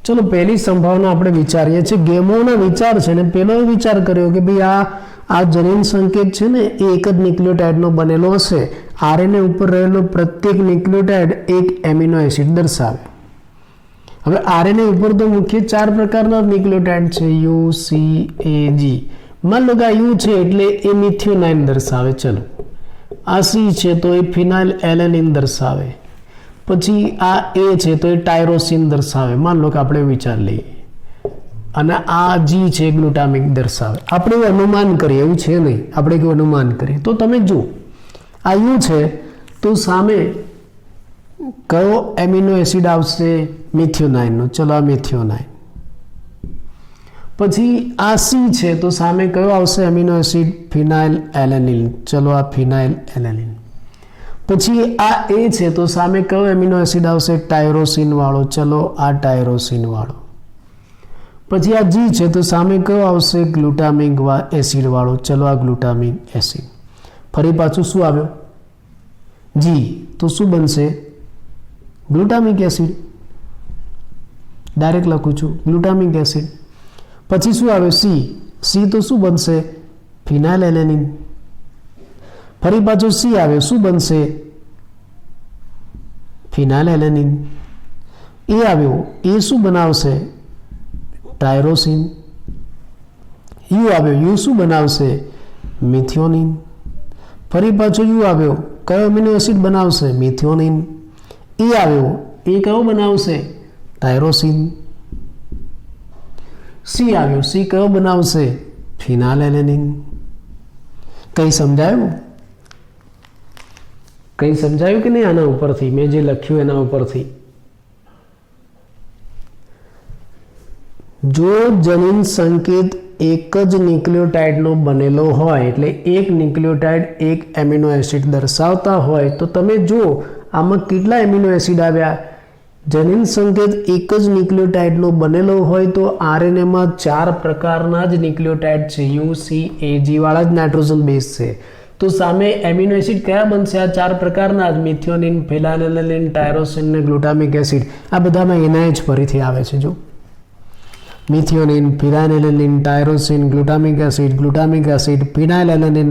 ચલો, પહેલી સંભાવના આપણે વિચારીએ છીએ. ગેમોનો વિચાર છે ને પહેલો વિચાર કર્યો કે ભાઈ આ જનીન સંકેત છે ને એ એક જ ન્યુક્લિયોટાઇડનો બનેલો હશે. આરએનએ ઉપર રહેલો પ્રત્યેક ન્યુક્લિયોટાઇડ એક એમિનો એસિડ દર્શાવે. હવે આરએનએ ઉપર તો મુખ્ય 4 પ્રકારના ન્યુક્લિયોટાઇડ છે, UCAG. માન લો કે આ યુ છે એટલે એ મિથિયોનાઇન દર્શાવે. ચલો, આ સી છે તો એ ફિનાઇલ એલેનિન દર્શાવે. પછી આ એ છે તો એ ટાયરોસિન દર્શાવે. માન લો કે આપણે વિચાર લઈએ. અને આ જી છે ગ્લુટામિક દર્શાવે. આપણે એવું અનુમાન કરીએ, એવું છે નહીં, આપણે કેવું અનુમાન કરીએ. તો તમે જુઓ, આ યુ છે તો સામે કયો એમિનો એસિડ આવશે? મિથિયોનાઇનનો. ચલો, આ મિથિયોનાઇન. પછી આ સી છે તો સામે કયો આવશે એમિનો એસિડ? ફિનાઇલ એલેનિન. ચલો, આ ફિનાઇલ એલેનિન. પછી આ એ છે તો સામે કયો એમિનો એસિડ આવશે? ટાયરોસિન વાળો. ચલો, આ ટાયરોસિન વાળો. પછી આ જી છે તો સામે કયો આવશે? ગ્લુટામિક એસિડ વાળો. ચલો, આ ગ્લુટામિક એસિડ. ફરી પાછું શું આવ્યો? જી તો શું બનશે? Glutamic acid. ડાયરેક્ટ લખું છું, ગ્લુટામિક એસિડ. પછી શું આવે? સી તો શું બનશે? ફિનાઇલ એલેનિન. ફરી પાછું સી આવે, શું બનશે? ફિનાઇલ એલેનિન. એ આવ્યો, એ શું બનાવશે? ટાયરોસિન. યુ આવ્યો, યુ શું બનાવશે? મિથિયોનિન. ફરી પાછો યુ આવ્યો, કયો એમિનો એસિડ બનાવશે? મિથિયોનિન. એ આવ્યો, એ કયો બનાવશે? ટાયરોસિન. સી આવ્યો, સી કયો બનાવશે? ફિનાઇલ એલેનિન. કઈ સમજાયું? કઈ સમજાયું કે નહીં? આના ઉપરથી મેં જે લખ્યું એના ઉપરથી. જો જનીન સંકેત એક જ ન્યુક્લિયોટાઇડનો બનેલો હોય, એટલે એક ન્યુક્લિયોટાઇડ એક એમિનો એસિડ દર્શાવતા હોય, તો તમે જુઓ આમાં કેટલા એમિનો એસિડ આવ્યા? જનીન સંકેત એક જ ન્યુક્લિયોટાઇડનો બનેલો હોય તો આરએનએમાં 4 પ્રકારના જ ન્યુક્લિયોટાઇડ છે, UCAG વાળા જ નાઇટ્રોજન બેઝ છે. તો સામે એમિનો એસિડ કયા બનશે? આ 4 પ્રકારના જ, મિથિયોનિન, ફિનાઇલ એલેનિન, ટાયરોસિન ને ગ્લુટામિક એસિડ. આ બધામાં એના જ ફરીથી આવે છે. જો, મિથિયોનિન, ફિનાઇલ એલેનિન, ટાયરોસિન, ગ્લુટામિક એસિડ, ફિનાઇલ એલેનિન,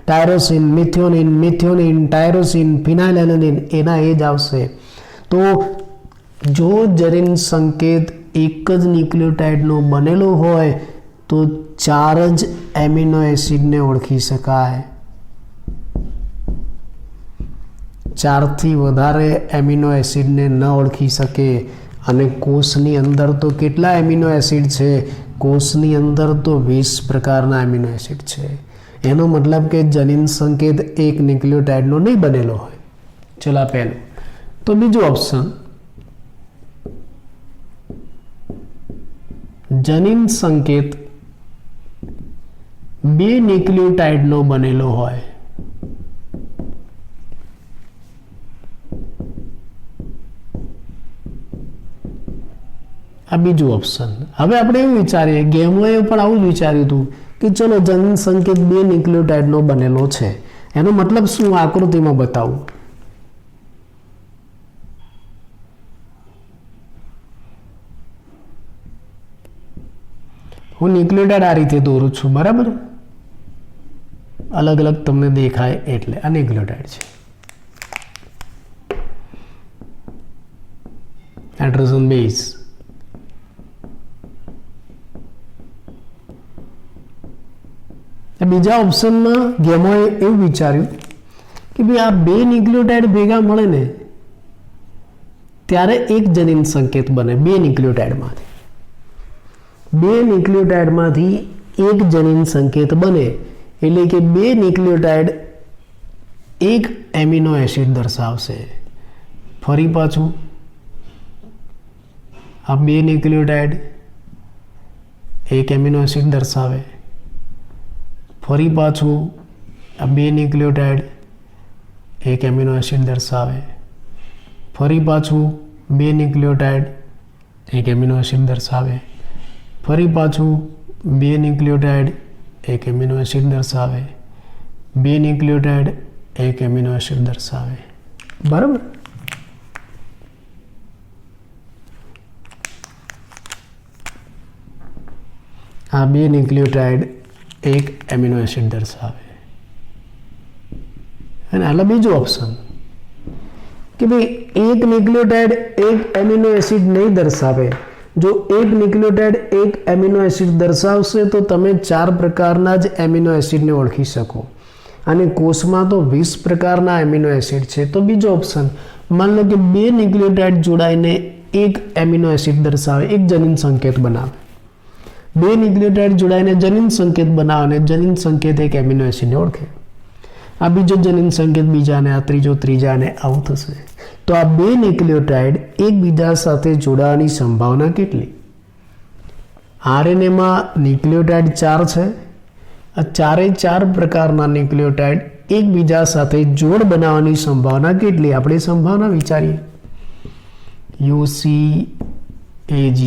ટાયરોસિન, મિથિયોનિન, ટાયરોસિન, ફિનાઇલ એલેનિન, એના એ જ આવશે. તો જો જનીન સંકેત એક જ ન્યુક્લિયોટાઇડનો બનેલો હોય તો 4 જ એમિનો એસિડને ઓળખી શકાય. 4 થી વધારે એમિનો એસિડને ન ઓળખી શકે. અને કોષની અંદર તો કેટલા એમિનો એસિડ છે? કોષની અંદર તો 20 પ્રકારના એમિનો એસિડ છે. એનો મતલબ કે જનીન સંકેત એક ન્યુક્લિયોટાઇડનો નહીં બનેલો હોય. ચલો, આ પહેલું. તો બીજું ઓપ્શન, જનીન સંકેત 2 ન્યુક્લિયોટાઇડનો બનેલો હોય. આ બીજું ઓપ્શન. હવે આપણે એવું વિચારીએ, ગેમોએ પણ આવું જ વિચાર્યું હતું કે ચલો જનીન સંકેત 2 ન્યુક્લિયોટાઇડનો બનેલો છે. એનો મતલબ શું? આકૃતિમાં બતાવું. હું ન્યુક્લિયોટાઇડ આ રીતે દોરું છું, બરાબર, અલગ અલગ તમને દેખાય એટલે આ ન્યુક્લિયોટાઇડ છે. Nitrogen base. બીજા ઓપ્શનમાં ગેમોએ એવું વિચાર્યું કે ભાઈ આ બે ન્યુક્લિયોટાઇડ ભેગા મળે ને ત્યારે એક જનીન સંકેત બને. બે ન્યુક્લિયોટાઇડમાંથી એક જનીન સંકેત બને, એટલે કે બે ન્યુક્લિયોટાઇડ એક એમિનો એસિડ દર્શાવશે. ફરી પાછું આ બે ન્યુક્લિયોટાઇડ એક એમિનો એસિડ દર્શાવે. ફરી પાછું આ બે ન્યુક્લિયોટાઇડ એક એમિનો એસિડ દર્શાવે. ફરી પાછું બે ન્યુક્લિયોટાઇડ એક એમિનો એસિડ દર્શાવે. ફરી પાછું બે ન્યુક્લિયોટાઇડ એક એમિનો એસિડ દર્શાવે. બે ન્યુક્લિયોટાઇડ એક એમિનો એસિડ દર્શાવે. બરાબર. આ બે ન્યુક્લિયોટાઇડ એક એમિનો એસિડ દર્શાવે. અને આલા બીજું ઓપ્શન કે ભાઈ એક ન્યુક્લિયોટાઇડ એક એમિનો એસિડ નહીં દર્શાવે. જો એક ન્યુક્લિયોટાઇડ એક એમિનો એસિડ દર્શાવશે તો તમે 4 પ્રકારના જ એમિનો એસિડને ઓળખી શકો, અને કોષમાં તો 20 પ્રકારના એમિનો એસિડ છે. તો બીજો ઓપ્શન, માન લો કે બે ન્યુક્લિયોટાઇડ જોડાઈને એક એમિનો એસિડ દર્શાવે, એક જનીન સંકેત બનાવે. બે ન્યુક્લિયોટાઇડ જોડાઈને જનીન સંકેત બનાવે અને જનીન સંકેત એક એમિનો એસિડને ઓળખે. આ બીજો જનીન સંકેત બીજાને, આ ત્રીજો ત્રીજાને, આવું થશે. તો આ બે ન્યુક્લિયોટાઇડ એકબીજા સાથે જોડાવાની સંભાવના કેટલી? આરએનએમાં ન્યુક્લિયોટાઇડ 4 છે. આ 4 પ્રકારના ન્યુક્લિયોટાઇડ એકબીજા સાથે જોડ બનાવવાની સંભાવના કેટલી? આપણે સંભાવના વિચારીએ. UCAG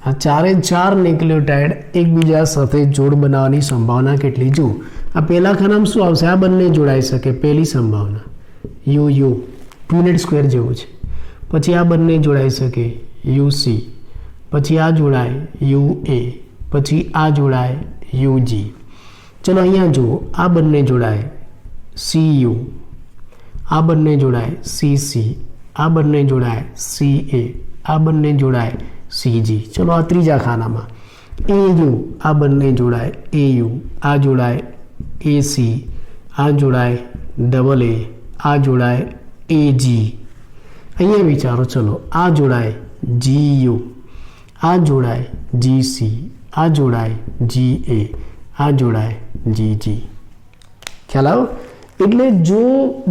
આ 4 ન્યુક્લિયોટાઇડ એકબીજા સાથે જોડ બનાવવાની સંભાવના કેટલી? જો આ પહેલા ખાનામાં શું આવશે? આ બંને જોડાઈ શકે, પહેલી સંભાવના UU, પુનેટ સ્ક્વેર જેવું છે. પછી આ બંને જોડાઈ શકે UC, પછી આ જોડાય UA, પછી આ જોડાય UG. ચલો અહીંયા જુઓ, આ બંને જોડાય CU, આ બંને જોડાય CC, આ બંને જોડાય CA, આ બંને જોડાય CG. ચલો આ ત્રીજા ખાનામાં AU, આ બંને જોડાય AU, આ જોડાય AC, આ જોડાય AA, આ જોડાય AG. અહીંયા વિચારો, ચલો આ જોડાય GU, આ જોડાય GC, આ જોડાય GA, આ જોડાય GG. ખ્યાલ આવ્યો? એટલે જો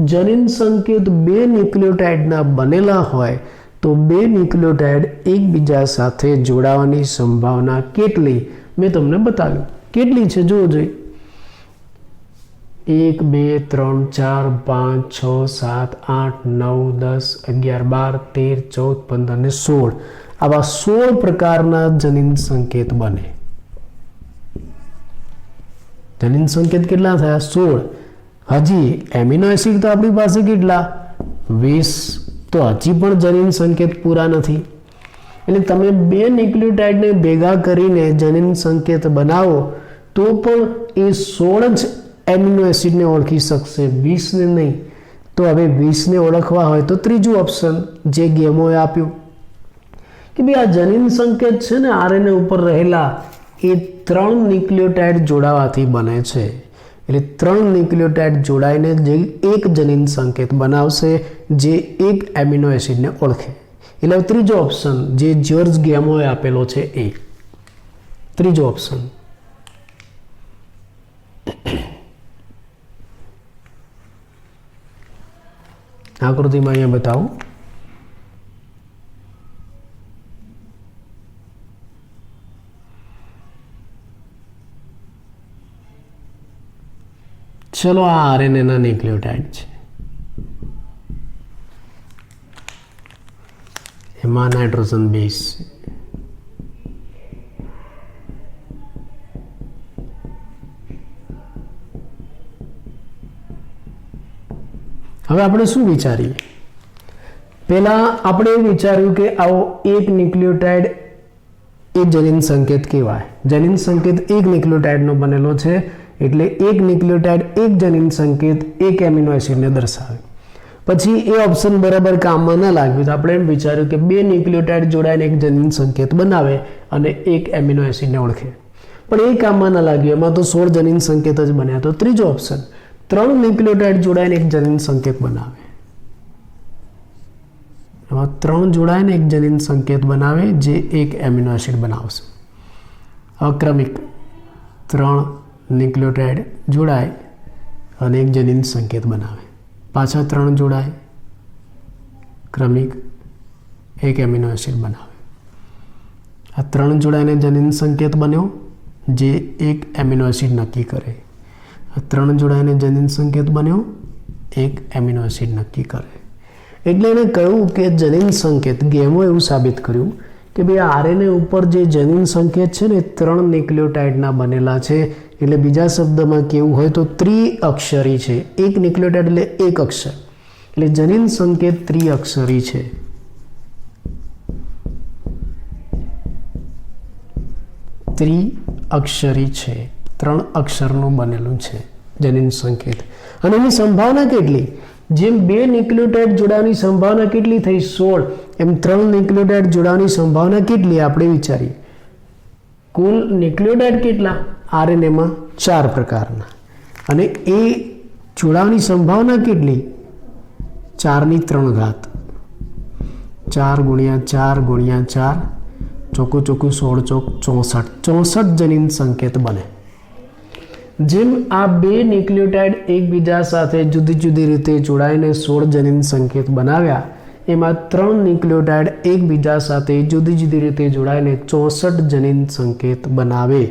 જનીન સંકેત બે ન્યુક્લિયોટાઇડના બનેલા હોય તો બે ન્યુક્લિયોટાઇડ એકબીજા સાથે જોડાવાની સંભાવના કેટલી? મેં તમને બતાવ્યું. કેટલી છે જુઓ જોઈએ. 1 2 3 4 5 6 7 8 9 10 11 12 13 14 15 અને 16 આવા 16 પ્રકારના જનીન સંકેત બને. જનીન સંકેત કેટલા થયા? 16. હજી એમિનો એસિડ તો આપણી પાસે કેટલા? 20. તો હજી પણ જનીન સંકેત પૂરા નથી. એટલે તમે બે ન્યુક્લિયોટાઇડને ભેગા કરીને જનીન સંકેત બનાવો તો પણ એ 16 જ એમિનો એસિડને ઓળખી શકશે, 20ને નહીં. તો હવે 20ને ઓળખવા હોય તો ત્રીજું ઓપ્શન જે ગેમોએ આપ્યું કે ભાઈ આ જનીન સંકેત છે ને આરએનએ ઉપર રહેલા એ 3 ન્યુક્લિયોટાઇડ જોડાવાથી બને છે. એટલે 3 ન્યુક્લિયોટાઇડ જોડાઈને જે એક જનીન સંકેત બનાવશે જે એક એમિનો એસિડને ઓળખે. એટલે ત્રીજો ઓપ્શન જે જ્યોર્જ ગેમોએ આપેલો છે એ ત્રીજો ઓપ્શન. આકૃતિમાં અહીંયા બતાવું. ચલો આ આરએનએના ન્યુક્લિયોટાઇડ છે. એમાં નાઇટ્રોજન બેઝ છે. હવે આપણે શું વિચારીએ? પહેલા આપણે એવું વિચાર્યું કે આવો એક ન્યુક્લિયોટાઇડ એ જનીન સંકેત કહેવાય. જનીન સંકેત એક ન્યુક્લિયોટાઇડનો બનેલો છે, એટલે એક ન્યુક્લિયોટાઇડ એક જનીન સંકેત એક એમિનો એસિડને દર્શાવે. પછી એ ઓપ્શન બરાબર કામમાં ન લાગ્યું તો આપણે એમ વિચાર્યું કે બે ન્યુક્લિયોટાઇડ જોડાઈને એક જનીન સંકેત બનાવે અને એક એમિનો એસિડને ઓળખે. પણ એ કામમાં ન લાગ્યું, એમાં તો 16 જનીન સંકેત જ બન્યા. તો ત્રીજો ઓપ્શન, 3 ન્યુક્લિયોટાઇડ જોડાઈને એક જનીન સંકેત બનાવે. એમાં 3 જોડાઈને એક જનીન સંકેત બનાવે જે એક એમિનો એસિડ બનાવશે. અક્રમિક 3 ન્યુક્લિયોટાઇડ જોડાય અને એક જનીન સંકેત બનાવે. પાછા 3 જોડાય, ક્રમિક એક એમિનો એસિડ બનાવે. આ 3 જોડાઈને જનીન સંકેત બન્યો જે એક એમિનો એસિડ નક્કી કરે. આ 3 જોડાઈને જનીન સંકેત બન્યો એક એમિનો એસિડ નક્કી કરે. એટલે એને કહ્યું કે જનીન સંકેત, ગેમો એવું સાબિત કર્યું કે ભાઈ આરએનએ ઉપર જે જનીન સંકેત છે ને 3 ન્યુક્લિયોટાઇડના બનેલા છે. એટલે બીજા શબ્દમાં કેવું હોય તો ત્રિઅક્ષરી છે. એક ન્યુક્લિયોટાઇડ એટલે એક અક્ષર, એટલે જનીન સંકેત ત્રિઅક્ષરી છે. ત્રિઅક્ષરી છે, 3 અક્ષરનું બનેલું છે જનીન સંકેત. અને એની સંભાવના કેટલી? જેમ 2 ન્યુક્લિયોટાઇડ જોડાવાની સંભાવના કેટલી થઈ 16, એમ 3 ન્યુક્લિયોટાઇડ જોડાવાની સંભાવના કેટલી આપણે વિચારીએ. કુલ ન્યુક્લિયોટાઇડ કેટલા? આરએનએમાં 4 પ્રકારના, અને એ જોડાવાની સંભાવના કેટલી? 4⁻3. 4 × 4 × 4 ચોખ્ખું 16 ચોક 64 જનીન સંકેત બને. જેમ આ 2 ન્યુક્લિયોટાઇડ એકબીજા સાથે જુદી જુદી રીતે જોડાઈને 16 જનીન સંકેત બનાવ્યા, એમાં 3 ન્યુક્લિયોટાઇડ એકબીજા સાથે જુદી જુદી રીતે જોડાઈને 64 જનીન સંકેત બનાવે.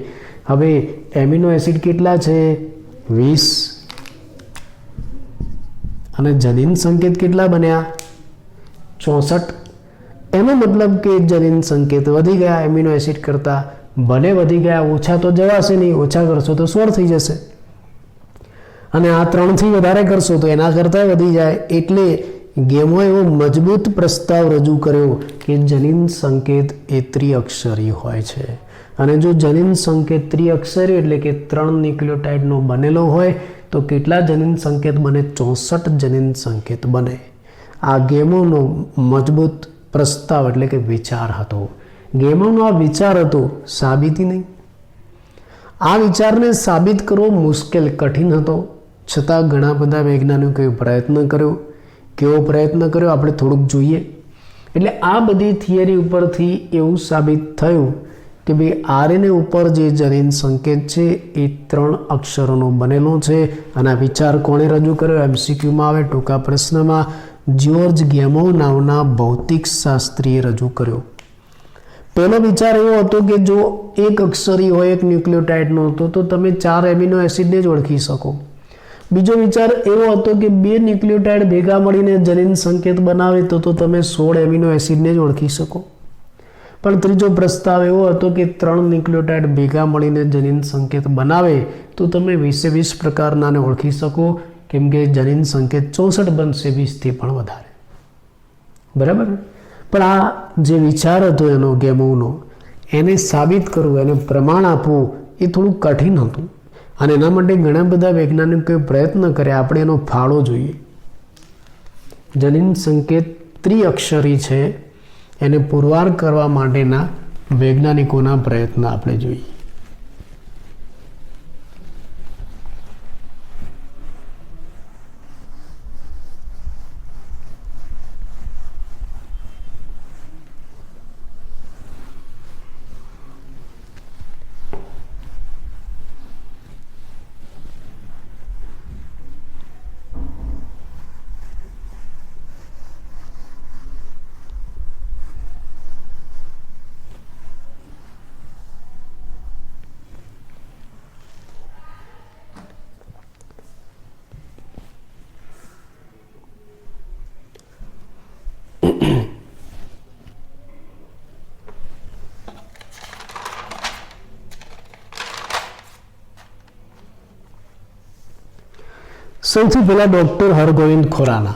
હવે એમિનો એસિડ કેટલા છે? 20. અને જનીન સંકેત કેટલા બન્યા? 64. એનો મતલબ કે જનીન સંકેત વધી ગયા એમિનો એસિડ કરતાં. ભલે વધી ગયા, ઓછા તો જવાશે નહીં, ઓછા કરશો તો 16 થઈ જશે, અને આ 3થી વધારે કરશો તો એના કરતાં વધી જાય. એટલે ગેમો એવો મજબૂત પ્રસ્તાવ રજૂ કર્યો કે જનીન સંકેત એ ત્રિઅક્ષરી હોય છે. અને જો જનીન સંકેત ત્રિઅક્ષરી એટલે કે 3 ન્યુક્લિયોટાઇડનો બનેલો હોય તો કેટલા જનીન સંકેત બને? 64 જનીન સંકેત બને. આ ગેમોનો મજબૂત પ્રસ્તાવ એટલે કે વિચાર હતો. ગેમોનો આ વિચાર હતો, સાબિતી નહીં. આ વિચારને સાબિત કરવો મુશ્કેલ, કઠિન હતો, છતાં ઘણા બધા વૈજ્ઞાનિકોએ પ્રયત્ન કર્યો. કેવો પ્રયત્ન કર્યો આપણે થોડુંક જોઈએ. એટલે આ બધી થિયરી ઉપરથી એવું સાબિત થયું કે ભાઈ આરએનએ ઉપર જે જનીન સંકેત છે એ 3 અક્ષરોનો બનેલો છે. અને આ વિચાર કોણે રજૂ કર્યો? એમસીક્યુમાં આવે, ટૂંકા પ્રશ્નમાં જ્યોર્જ ગેમોવ નામના ભૌતિક શાસ્ત્રીએ રજૂ કર્યો. પહેલો વિચાર એવો હતો કે જો એક અક્ષરી હોય એક ન્યુક્લિયોટાઇડનો હતો તો તમે 4 એમિનો એસિડને જ ઓળખી શકો. બીજો વિચાર એવો હતો કે 2 ન્યુક્લિયોટાઇડ ભેગા મળીને જનીન સંકેત બનાવે તો તમે 16 એમિનો એસિડને જ ઓળખી શકો. પણ ત્રીજો પ્રસ્તાવ એવો હતો કે 3 ન્યુક્લિયોટાઇડ ભેગા મળીને જનીન સંકેત બનાવે તો તમે 20 પ્રકારનાને ઓળખી શકો, કેમ કે જનીન સંકેત 64 બનશે, 20થી પણ વધારે. બરાબર. પણ આ જે વિચાર હતો એનો ગેમોવનો, એને સાબિત કરવું, એને પ્રમાણ આપવું એ થોડું કઠિન હતું. અને એના માટે ઘણા બધા વૈજ્ઞાનિકોએ પ્રયત્ન કર્યા. આપણે એનો ફાળો જોઈએ. જનીન સંકેત ત્રિઅક્ષરી છે એને પુરવાર કરવા માટેના વૈજ્ઞાનિકોના પ્રયત્ન આપણે જોઈએ. સૌથી પહેલા ડોક્ટર હરગોવિંદ ખોરાના.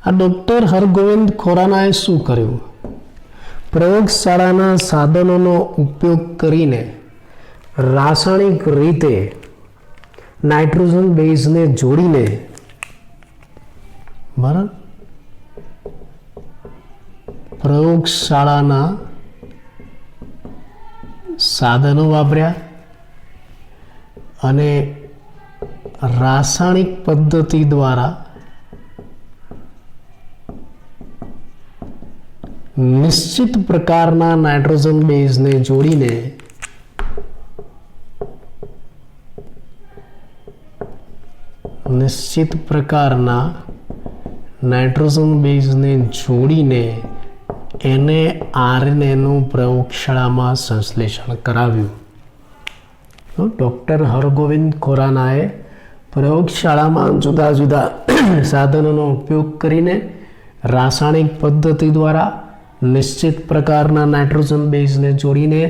આ ડોક્ટર હરગોવિંદ ખોરાનાએ શું કર્યું? પ્રયોગશાળાના સાધનોનો ઉપયોગ કરીને રાસાયણિક રીતે નાઇટ્રોજન બેઝને જોડીને, બરાબર, પ્રયોગશાળાના સાધનો વાપર્યા અને રાસાયણિક પદ્ધતિ દ્વારા નિશ્ચિત પ્રકારના નાઇટ્રોજન બેઝને જોડીને એને આરએનએનું પ્રયોગશાળામાં સંશ્લેષણ કરાવ્યું. ડોક્ટર હરગોવિંદ ખોરાનાએ પ્રયોગશાળામાં જુદા જુદા સાધનોનો ઉપયોગ કરીને રાસાયણિક પદ્ધતિ દ્વારા નિશ્ચિત પ્રકારના નાઇટ્રોજન બેઝને જોડીને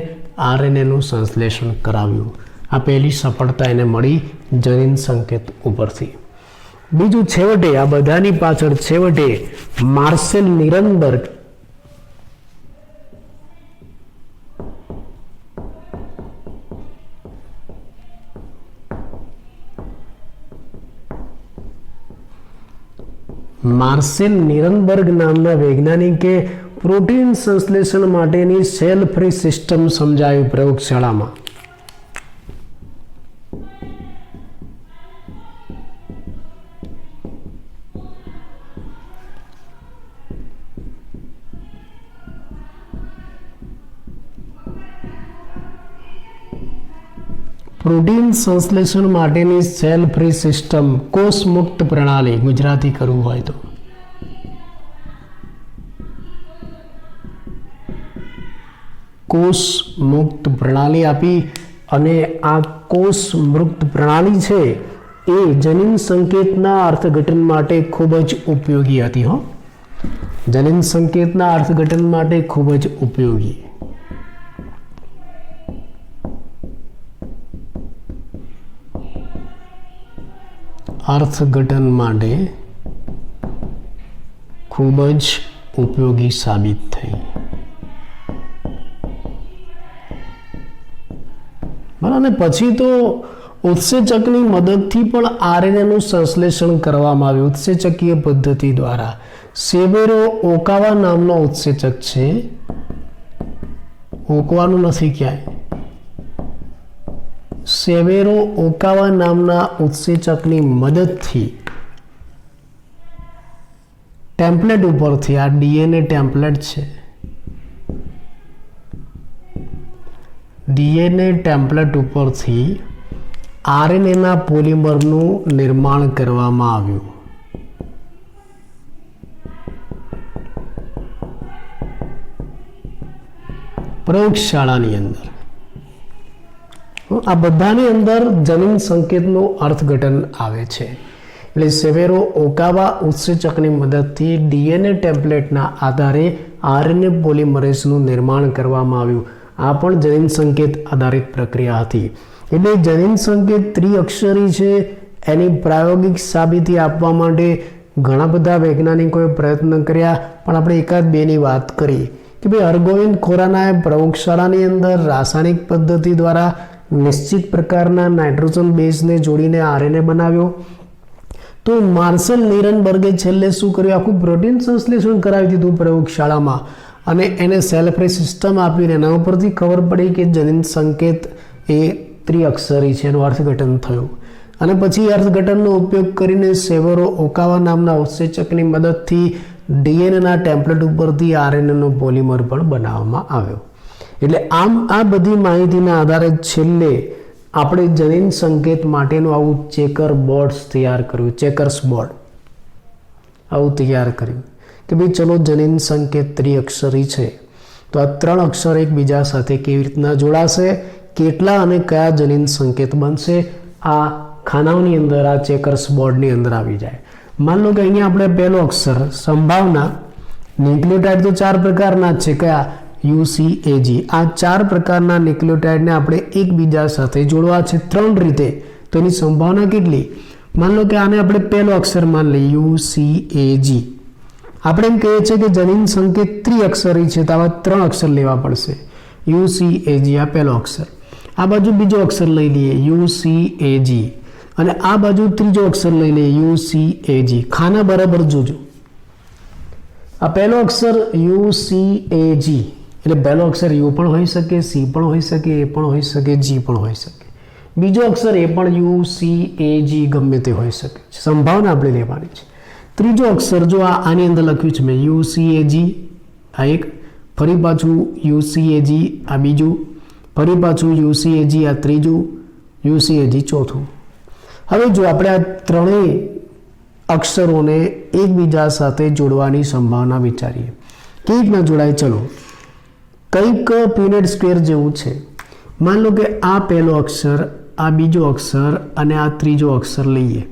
આરએનએનું સંશ્લેષણ કરાવ્યું. આ પહેલી સફળતા એને મળી જનીન સંકેત ઉપરથી. બીજું, છેવટે આ બધાની પાછળ છેવટે માર્સેલ નિરનબર્ગ નામના વૈજ્ઞાનિકે પ્રોટીન સંશ્લેષણ માટેની સેલ ફ્રી સિસ્ટમ સમજાવી પ્રયોગશાળામાં. પ્રોટીન સંશ્લેષણ માટેની સેલ ફ્રી સિસ્ટમ, કોષ મુક્ત પ્રણાલી ગુજરાતી કરવું હોય તો. કોષ મુક્ત પ્રણાલી આપી અને આ કોષ મુક્ત પ્રણાલી છે એ જનીન સંકેતના અર્થઘટન માટે ખૂબ જ ઉપયોગી હતી. જનીન સંકેતના અર્થઘટન માટે ખૂબ જ ઉપયોગી. અર્થઘટન માટે ખૂબ જ ઉપયોગી સાબિત થઈ. અને પછી તો ઉત્સેચકની મદદથી પણ આરએનએનું સંશ્લેષણ કરવામાં આવ્યું ઉત્સેચકીય પદ્ધતિ દ્વારા. સેવેરો ઓકાવા નામનો ઉત્સેચક છે, ઓકવાનું નથી ક્યાંય. સેવેરો ઓકાવા નામના ઉત્સેચકની મદદથી ટેમ્પલેટ ઉપરથી, આ ડીએનએ ટેમ્પલેટ છે, ડીએનએ ટેમ્પલેટ ઉપરથી આરએનએના પોલિમરનું નિર્માણ કરવામાં આવ્યું. પ્રયોગશાળાની અંદર. આ બધાની અંદર જનીન સંકેતનું અર્થઘટન આવે છે. એટલે સેવેરો ઓકાવા ઉત્સેચકની મદદથી ડીએનએ ટેમ્પલેટના આધારે આરએનએ પોલિમરેઝનું નિર્માણ કરવામાં આવ્યું. આ પણ જનીન સંકેત આધારિત પ્રક્રિયા હતી. એટલે જનીન સંકેત ત્રિઅક્ષરી છે એની પ્રાયોગિક સાબિતી આપવા માટે ઘણા બધા વૈજ્ઞાનિકોએ પ્રયત્ન કર્યા, પણ આપણે એકાદ બેની વાત કરી કે ભાઈ હરગોવિંદ ખોરાનાએ પ્રયોગશાળાની અંદર રાસાયણિક પદ્ધતિ દ્વારા નિશ્ચિત પ્રકારના નાઇટ્રોજન બેઝને જોડીને આરએનએ બનાવ્યો. તો માર્સેલ નિરનબર્ગે છેલ્લે શું કર્યું? આખું પ્રોટીન સંશ્લેષણ કરાવી દીધું પ્રયોગશાળામાં અને એને સેલ ફ્રી સિસ્ટમ આપીને એના ઉપરથી ખબર પડી કે જનીન સંકેત એ ત્રિઅક્ષરી છે, એનું અર્થઘટન થયું. અને પછી અર્થઘટનનો ઉપયોગ કરીને સેવેરો ઓકાવા નામના ઉત્સેચકની મદદથી ડીએનએના ટેમ્પલેટ ઉપરથી આરએનએનો પોલિમર પણ બનાવવામાં આવ્યો. એટલે આમ આ બધી માહિતીના આધારે છેલ્લે આપણે જનીન સંકેત માટેનું આવું ચેકર બોર્ડ તૈયાર કર્યું, ચેકર્સ બોર્ડ આવું તૈયાર કર્યું કે ભાઈ ચલો જનીન સંકેત ત્રિઅક્ષરી છે, તો આ ત્રણ અક્ષર એકબીજા સાથે કેવી રીતના જોડાશે, કેટલા અને કયા જનીન સંકેત બનશે, આ ખાનાઓની અંદર આ ચેકર્સ બોર્ડની અંદર આવી જાય. માન લો કે અહીંયા આપણે પહેલો અક્ષર સંભાવના ન્યુક્લિયોટાઇડ તો 4 પ્રકારના જ છે. કયા? UCAG. આ 4 પ્રકારના ન્યુક્લિયોટાઇડને આપણે એકબીજા સાથે જોડવા છે 3 રીતે. તો એની સંભાવના કેટલી? માન લો કે આને આપણે પહેલો અક્ષર માન લઈએ UCAG. આપણે એમ કહીએ છીએ કે જનીન સંકેત ત્રિઅક્ષરી છે, તો આવા 3 અક્ષર લેવા પડશે. UCAG આ પહેલો અક્ષર, આ બાજુ બીજો અક્ષર લઈ લઈએ UCAG, અને આ બાજુ ત્રીજો અક્ષર લઈ લઈએ UCAG. ખાના બરાબર જોજો. આ પહેલો અક્ષર UCAG એટલે પહેલો અક્ષર U પણ હોઈ શકે, C પણ હોઈ શકે, A પણ હોઈ શકે, G પણ હોઈ શકે. બીજો અક્ષર એ પણ UCAG ગમે તે હોઈ શકે. સંભાવના આપણે લેવાની છે. ત્રીજો અક્ષર જો આની અંદર લખ્યું છે મેં UCAG, આ એક, ફરી પાછું UCAG આ બીજું, ફરી પાછું UCAG આ ત્રીજું, UCAG ચોથું. હવે જો આપણે આ ત્રણેય અક્ષરોને એકબીજા સાથે જોડવાની સંભાવના વિચારીએ કેવી રીતના જોડાય. ચલો, કંઈક પીનેટ સ્ક્વેર જેવું છે. માન લો કે આ પહેલો અક્ષર, આ બીજો અક્ષર અને આ ત્રીજો અક્ષર લઈએ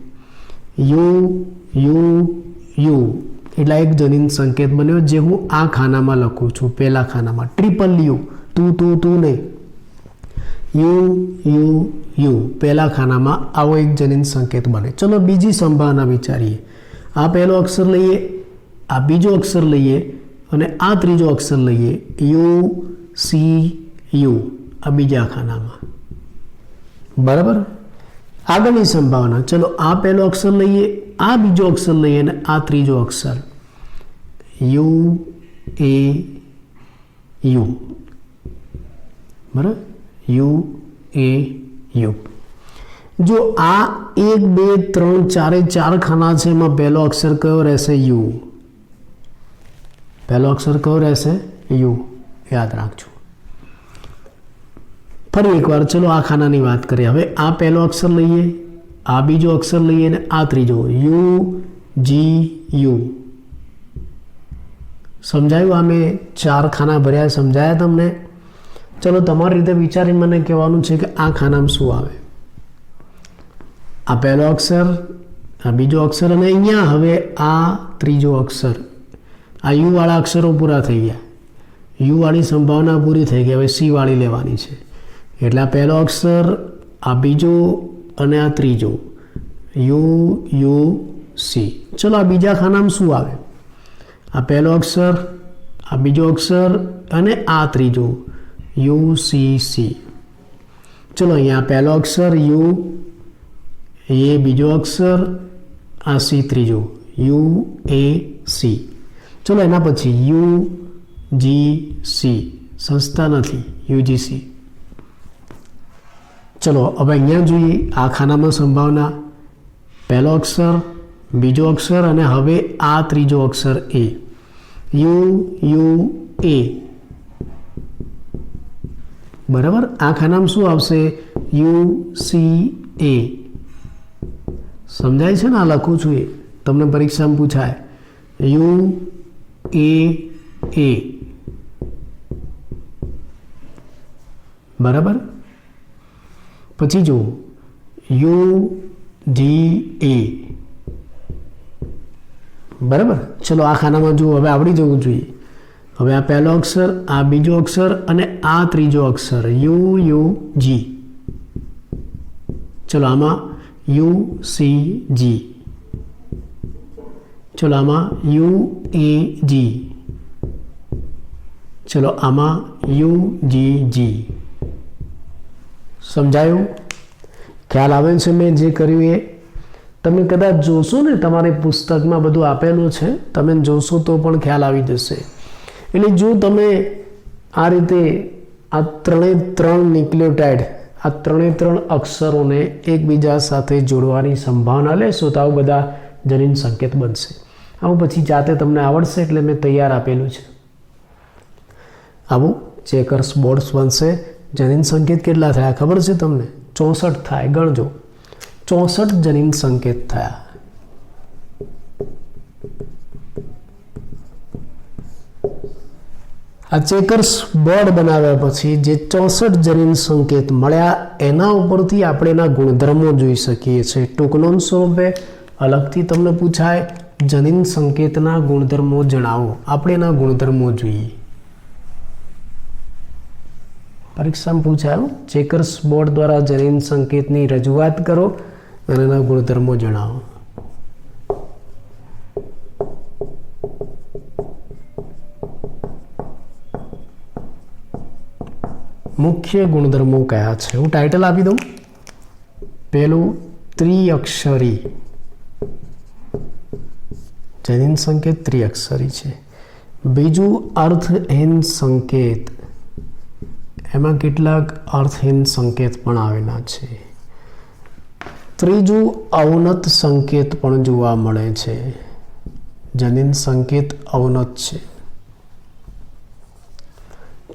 U એટલે એક જનીન સંકેત બન્યો જે હું આ ખાનામાં લખું છું, પહેલા ખાનામાં. ટ્રિપલ U, તું નહીં, U પહેલા ખાનામાં આવો એક જનીન સંકેત બને. ચલો બીજી સંભાવના વિચારીએ. આ પહેલો અક્ષર લઈએ, આ બીજો અક્ષર લઈએ અને આ ત્રીજો અક્ષર લઈએ UCU આ બીજા ખાનામાં. બરાબર? આગળની સંભાવના, ચલો આ પહેલો અક્ષર લઈએ, આ બીજો અક્ષર લઈએ અને આ ત્રીજો અક્ષર UAU. બરાબર? UAU. જો આ 1 2 3 4 ખાના છે, એમાં પહેલો અક્ષર કયો રહેશે? U. પહેલો અક્ષર કયો રહેશે? U. યાદ રાખજો. ફરી એકવાર ચલો આ ખાનાની વાત કરીએ. હવે આ પહેલો અક્ષર લઈએ, આ બીજો અક્ષર લઈએ અને આ ત્રીજો UGU. સમજાયું? આ મેં 4 ખાના ભર્યા. સમજાયા તમને? ચલો તમારી રીતે વિચારીને મને કહેવાનું છે કે આ ખાનામાં શું આવે. આ પહેલો અક્ષર, આ બીજો અક્ષર અને અહીંયા હવે આ ત્રીજો અક્ષર. આ U વાળા અક્ષરો પૂરા થઈ ગયા. U વાળી સંભાવના પૂરી થઈ ગઈ. હવે C વાળી લેવાની છે. એટલે આ પહેલો અક્ષર, આ બીજો અને આ ત્રીજો UC. ચલો આ બીજા ખાનામાં શું આવે? આ પહેલો અક્ષર, આ બીજો અક્ષર અને આ ત્રીજો UCC. ચલો અહીંયા પહેલો અક્ષર U, એ બીજો અક્ષર, આ C ત્રીજો UAC. ચલો એના પછી UGC, સંસ્થા નથી, UGC. ચલો હવે અહીંયા જોઈએ આ ખાનામાં સંભાવના. પહેલો અક્ષર, બીજો અક્ષર અને હવે આ ત્રીજો અક્ષર A, UA. બરાબર? આ ખાનામાં શું આવશે? UCA. સમજાય છે ને? આ લખું છું એ તમને પરીક્ષામાં પૂછાય. UAA. બરાબર? પછી જુઓ UGA. બરાબર? ચલો આ ખાનામાં જુઓ, હવે આવડી જવું જોઈએ. હવે આ પહેલો અક્ષર, આ બીજો અક્ષર અને આ ત્રીજો અક્ષર UUG. ચલો આમાં UCG. ચલો આમાં UAG. ચલો આમાં UGG. સમજાયું? ખ્યાલ આવે છે મેં જે કર્યું એ? તમે કદાચ જોશો ને, તમારી પુસ્તકમાં બધું આપેલું છે, તમે જોશો તો પણ ખ્યાલ આવી જશે. એટલે જો તમે આ રીતે આ 3 ન્યુક્લિયોટાઇડ, આ 3 અક્ષરોને એકબીજા સાથે જોડવાની સંભાવના લેશો તો આવું બધા જનીન સંકેત બનશે. આવું પછી જાતે તમને આવડશે એટલે મેં તૈયાર આપેલું છે. આવું ચેકર્સ બોર્ડ્સ બનશે. જનીન સંકેત કેટલા થયા ખબર છે તમને? 64 થાય. ગણજો, 64 જનીન સંકેત થયા. આ ચેકર્સ બોર્ડ બનાવ્યા પછી જે 64 જનીન સંકેત મળ્યા એના ઉપરથી આપણે એના ગુણધર્મો જોઈ શકીએ છીએ. ટૂંક નોંધ સ્વરૂપે અલગથી તમને પૂછાય જનીન સંકેતના ગુણધર્મો જણાવો. આપણે એના ગુણધર્મો જોઈએ. પરીક્ષામાં પૂછાયું ચેકર્સ બોર્ડ દ્વારા જનીન સંકેતની રજૂઆત કરો અને એના ગુણધર્મો જણાવો. મુખ્ય ગુણધર્મો કયા છે? હું ટાઇટલ આપી દઉં. પહેલું ત્રિઅક્ષરી. જનીન સંકેત ત્રિઅક્ષરી છે. બીજું અર્થહીન સંકેત. એમાં કેટલાક અર્થહીન સંકેત પણ આવેલા છે. ત્રીજું અવનત સંકેત પણ જોવા મળે છે. જનીન સંકેત અવનત છે.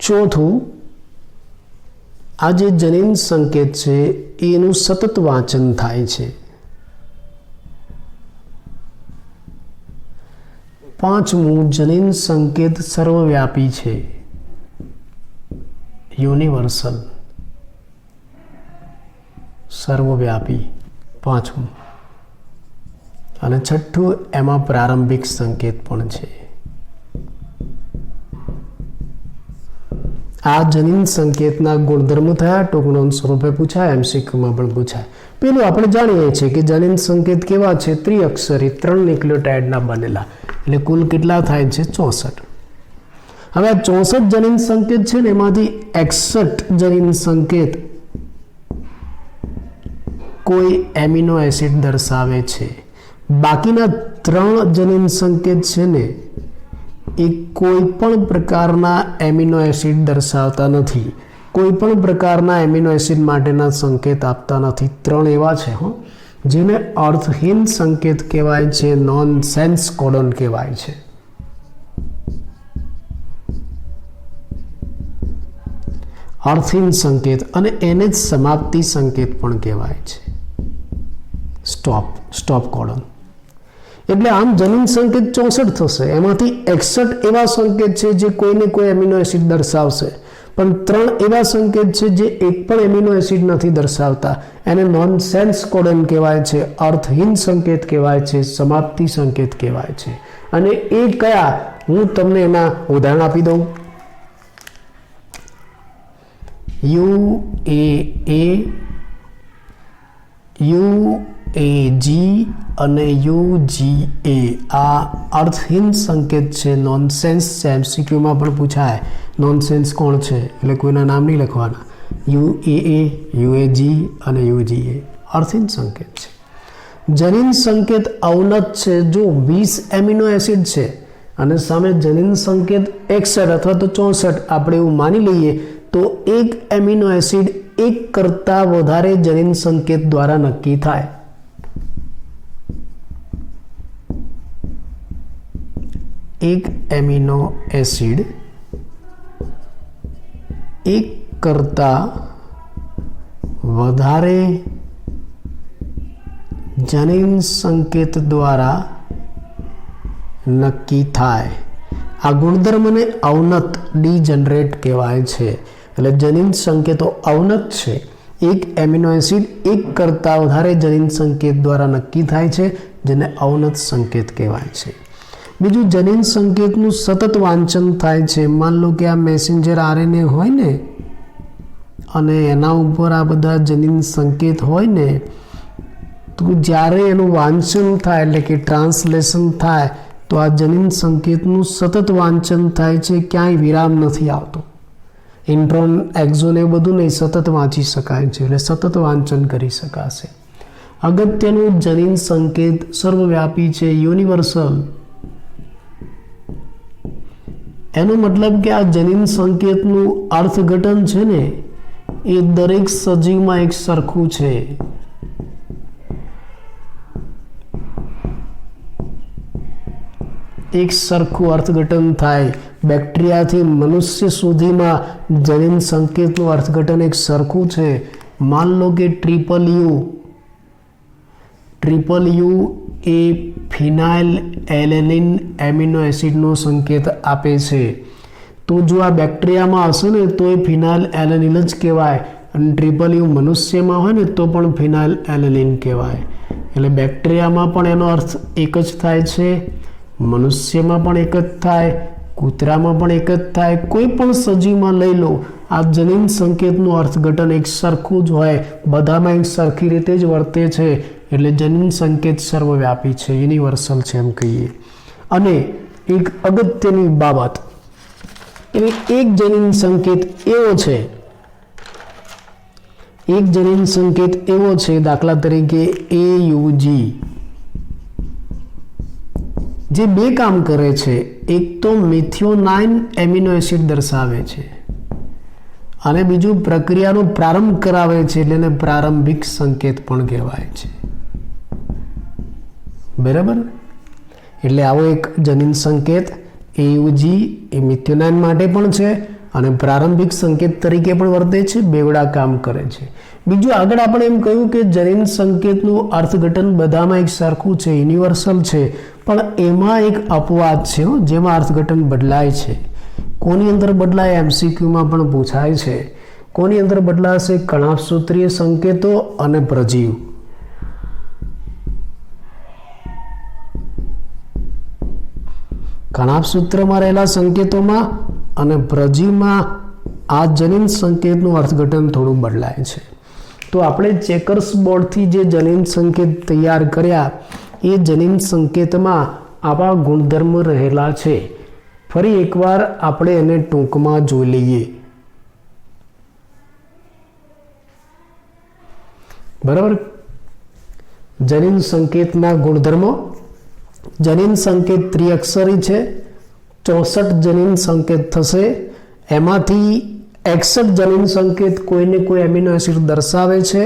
ચોથું, આ જે જનીન સંકેત છે એનું સતત વાંચન થાય છે. પાંચમું, જનીન સંકેત સર્વવ્યાપી છે, યુનિવર્સલ, સર્વવ્યાપી. પાંચમું. અને છઠ્ઠું, એમાં પ્રારંભિક સંકેત પણ છે. આ જનીન સંકેતના ગુણધર્મો થયા. ટૂંકનોંધ સ્વરૂપે પૂછાય, એમસીક્યુમાં પણ પૂછાય. પેલું આપણે જાણીએ છીએ કે જનીન સંકેત કેવા છે? ત્રિઅક્ષરી, 3 ન્યુક્લિયોટાઇડના બનેલા. એટલે કુલ કેટલા થાય છે? 64. હવે આ 64 જનીન સંકેત છે ને એમાંથી 61 જનીન સંકેત કોઈ એમિનો એસિડ દર્શાવે છે. બાકીના 3 જનીન સંકેત છે ને એ કોઈ પણ પ્રકારના એમિનો એસિડ દર્શાવતા નથી. કોઈ પણ પ્રકારના એમિનો એસિડ માટેના સંકેત આપતા નથી. 3 એવા છે જેને અર્થહીન સંકેત કહેવાય છે, નોન સેન્સ કોડોન કહેવાય છે. અર્થહીન સંકેત, અને એને જ સમાપ્તિ સંકેત પણ કહેવાય છે, સ્ટોપ કોડોન. એટલે આમ જનીન સંકેત 64 થશે. એમાંથી 61 એવા સંકેત છે જે કોઈને કોઈ એમિનો એસિડ દર્શાવશે, પણ 3 એવા સંકેત છે જે એક પણ એમિનો એસિડ નથી દર્શાવતા. એને નોન સેન્સ કોડોન કહેવાય છે, અર્થહીન સંકેત કહેવાય છે, સમાપ્તિ સંકેત કહેવાય છે. અને એ કયા? હું તમને એના ઉદાહરણ આપી દઉં. UAA, UAG અને UGA આ અર્થહીન સંકેત છે, નોનસેન્સ છે. એમસીક્યુમાં પણ પૂછાય નોનસેન્સ કોણ છે, એટલે કોઈના નામ નહીં લખવાના. UAA, UAG અને UGA અર્થહીન સંકેત છે. જનીન સંકેત અવનત છે. જો 20 એમિનો એસિડ છે અને સામે જનીન સંકેત 61 અથવા તો 64 આપણે એવું માની લઈએ, તો એક એમિનો એસિડ એક કરતાં વધારે જનીન સંકેત દ્વારા નક્કી થાય. એક એમિનો એસિડ એક કરતાં વધારે જનીન સંકેત દ્વારા નક્કી થાય. આ ગુણધર્મને અવનત, ડીજનરેટ કહેવાય છે. એટલે જનીન સંકેતો અવનત છે. એક એમિનો એસિડ એક કરતાં વધારે જનીન સંકેત દ્વારા નક્કી થાય છે, જેને અવનત સંકેત કહેવાય છે. બીજું, જનીન સંકેતનું સતત વાંચન થાય છે. માન લો કે આ મેસેન્જર RNA હોય ને અને એના ઉપર આ બધા જનીન સંકેત હોય ને, તો જ્યારે એનું વાંચન થાય એટલે કે ટ્રાન્સલેશન થાય તો આ જનીન સંકેતનું સતત વાંચન થાય છે, ક્યાંય વિરામ નથી આવતો. ઇન્ટ્રોન, એક્ઝોન એ બધું નહીં, સતત વાંચી શકાય છે. એટલે સતત વાંચન કરી શકાશે. અગત્યનું, જનીન સંકેત સર્વવ્યાપી છે, યુનિવર્સલ. એનો મતલબ કે આ જનીન સંકેતનું અર્થઘટન છે ને એ દરેક સજીવમાં એક સરખું છે. એક સરખું અર્થઘટન થાય. બેક્ટેરિયાથી મનુષ્ય સુધીમાં જનીન સંકેતનું અર્થઘટન એક સરખું છે. માન લો કે triple U A phenylalanine amino એસિડનો સંકેત આપે છે. તો જો આ બેક્ટેરિયામાં હશે ને તો એ ફિનાઇલ એલેનિન જ કહેવાય, અને ટ્રિપલ યુ મનુષ્યમાં હોય ને તો પણ ફિનાઇલ એલેનિન કહેવાય. એટલે બેક્ટેરિયામાં પણ એનો અર્થ એક જ થાય છે, મનુષ્યમાં પણ એક જ થાય, કૂતરામાં પણ એક જ થાય, કોઈ પણ સજીવમાં લઈ લો, આ જનીન સંકેતનું અર્થઘટન એક સરખું જ હોય, બધામાં એક સરખી રીતે જ વર્તે છે, એટલે જનીન સંકેત સર્વવ્યાપી છે, યુનિવર્સલ છે એમ કહીએ. અને એક અગત્યની બાબત, એક જનીન સંકેત એવો છે, એક જનીન સંકેત એવો છે, દાખલા તરીકે AUG, જે બે કામ કરે છે. એક તો મિથિયોનાઇન એમિનો એસિડ દર્શાવે છે અને બીજું પ્રક્રિયાનો પ્રારંભ કરાવે છે, એટલે એને પ્રારંભિક સંકેત પણ કહેવાય છે. બરાબર? એટલે આવો એક જનીન સંકેત AUG એ મિથિયોનાઇન માટે પણ છે અને પ્રારંભિક સંકેત તરીકે પણ વર્તે છે, બેવડા કામ કરે છે. બીજું આગળ આપણે એમ કહ્યું કે જનીન સંકેતનું અર્થઘટન બધામાં એક સરખું છે, યુનિવર્સલ છે, પણ એમાં એક અપવાદ છે જેમાં અર્થઘટન બદલાય છે. કોની અંદર બદલાય? MCQમાં પણ પૂછાય છે. કોની અંદર બદલાશે? કણાભસૂત્રીય સંકેતો અને પ્રજીવ. કણાભસૂત્રમાં રહેલા સંકેતોમાં અને પ્રજીવમાં આ જનીન સંકેતનું અર્થઘટન થોડું બદલાય છે. તો આપણે ચેકર્સ બોર્ડથી જે જનીન સંકેત તૈયાર કર્યા, એ જનીન સંકેતમાં આવા ગુણધર્મ રહેલા છે. ફરી એકવાર આપણે એને ટૂંકમાં જોઈ લઈએ. બરાબર? જનીન સંકેતના ગુણધર્મો. જનીન સંકેત ત્રિઅક્ષરી છે, 64 જનીન સંકેત થશે. એમાંથી 61 જનીન સંકેત કોઈને કોઈ એમિનો એસિડ દર્શાવે છે.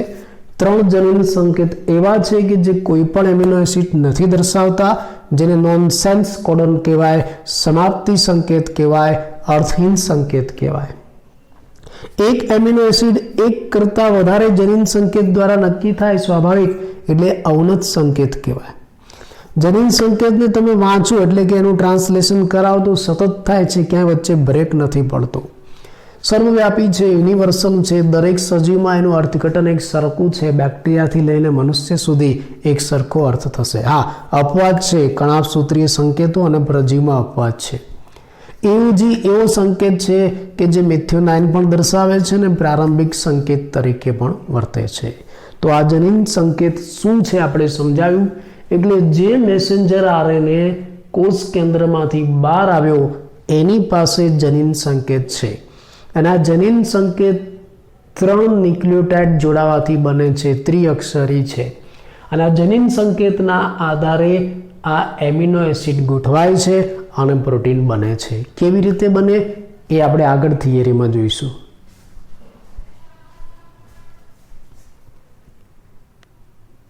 3 જનીન સંકેત એવા છે કે જે કોઈ પણ એમિનો એસિડ નથી દર્શાવતા, જેને નોનસેન્સ કોડોન કહેવાય, સમાપ્તિ સંકેત કહેવાય, અર્થહીન સંકેત કહેવાય. એક એમિનો એસિડ એક કરતાં વધારે જનીન સંકેત દ્વારા નક્કી થાય, સ્વાભાવિક, એટલે અવનત સંકેત કહેવાય. જનીન સંકેતને તમે વાંચો એટલે કે એનું ટ્રાન્સલેશન કરાવો તો સતત થાય છે, ક્યાંય વચ્ચે બ્રેક નથી પડતો. સર્વવ્યાપી છે, યુનિવર્સલ છે, દરેક સજીવમાં એનું અર્થઘટન એક સરખું છે, બેક્ટેરિયાથી લઈને મનુષ્ય સુધી એક સરખો અર્થ થશે. હા, અપવાદ છે કણાભસૂત્રીય સંકેતો અને પ્રજીવમાં અપવાદ છે. AUG એવો સંકેત છે કે જે મિથિયોનાઇન પણ દર્શાવે છે અને પ્રારંભિક સંકેત તરીકે પણ વર્તે છે. તો આ જનીન સંકેત શું છે આપણે સમજાવ્યું. એટલે જે મેસેન્જર RNA કોષ કેન્દ્રમાંથી બહાર આવ્યો એની પાસે જનીન સંકેત છે, અને આ જનીન સંકેત 3 ન્યુક્લિયોટાઇડ જોડાવાથી બને છે, ત્રિઅક્ષરી છે. અને આ જનીન સંકેતના આધારે આ એમિનો એસિડ ગોઠવાય છે અને પ્રોટીન બને છે. કેવી રીતે બને એ આપણે આગળ થિયરીમાં જોઈશું.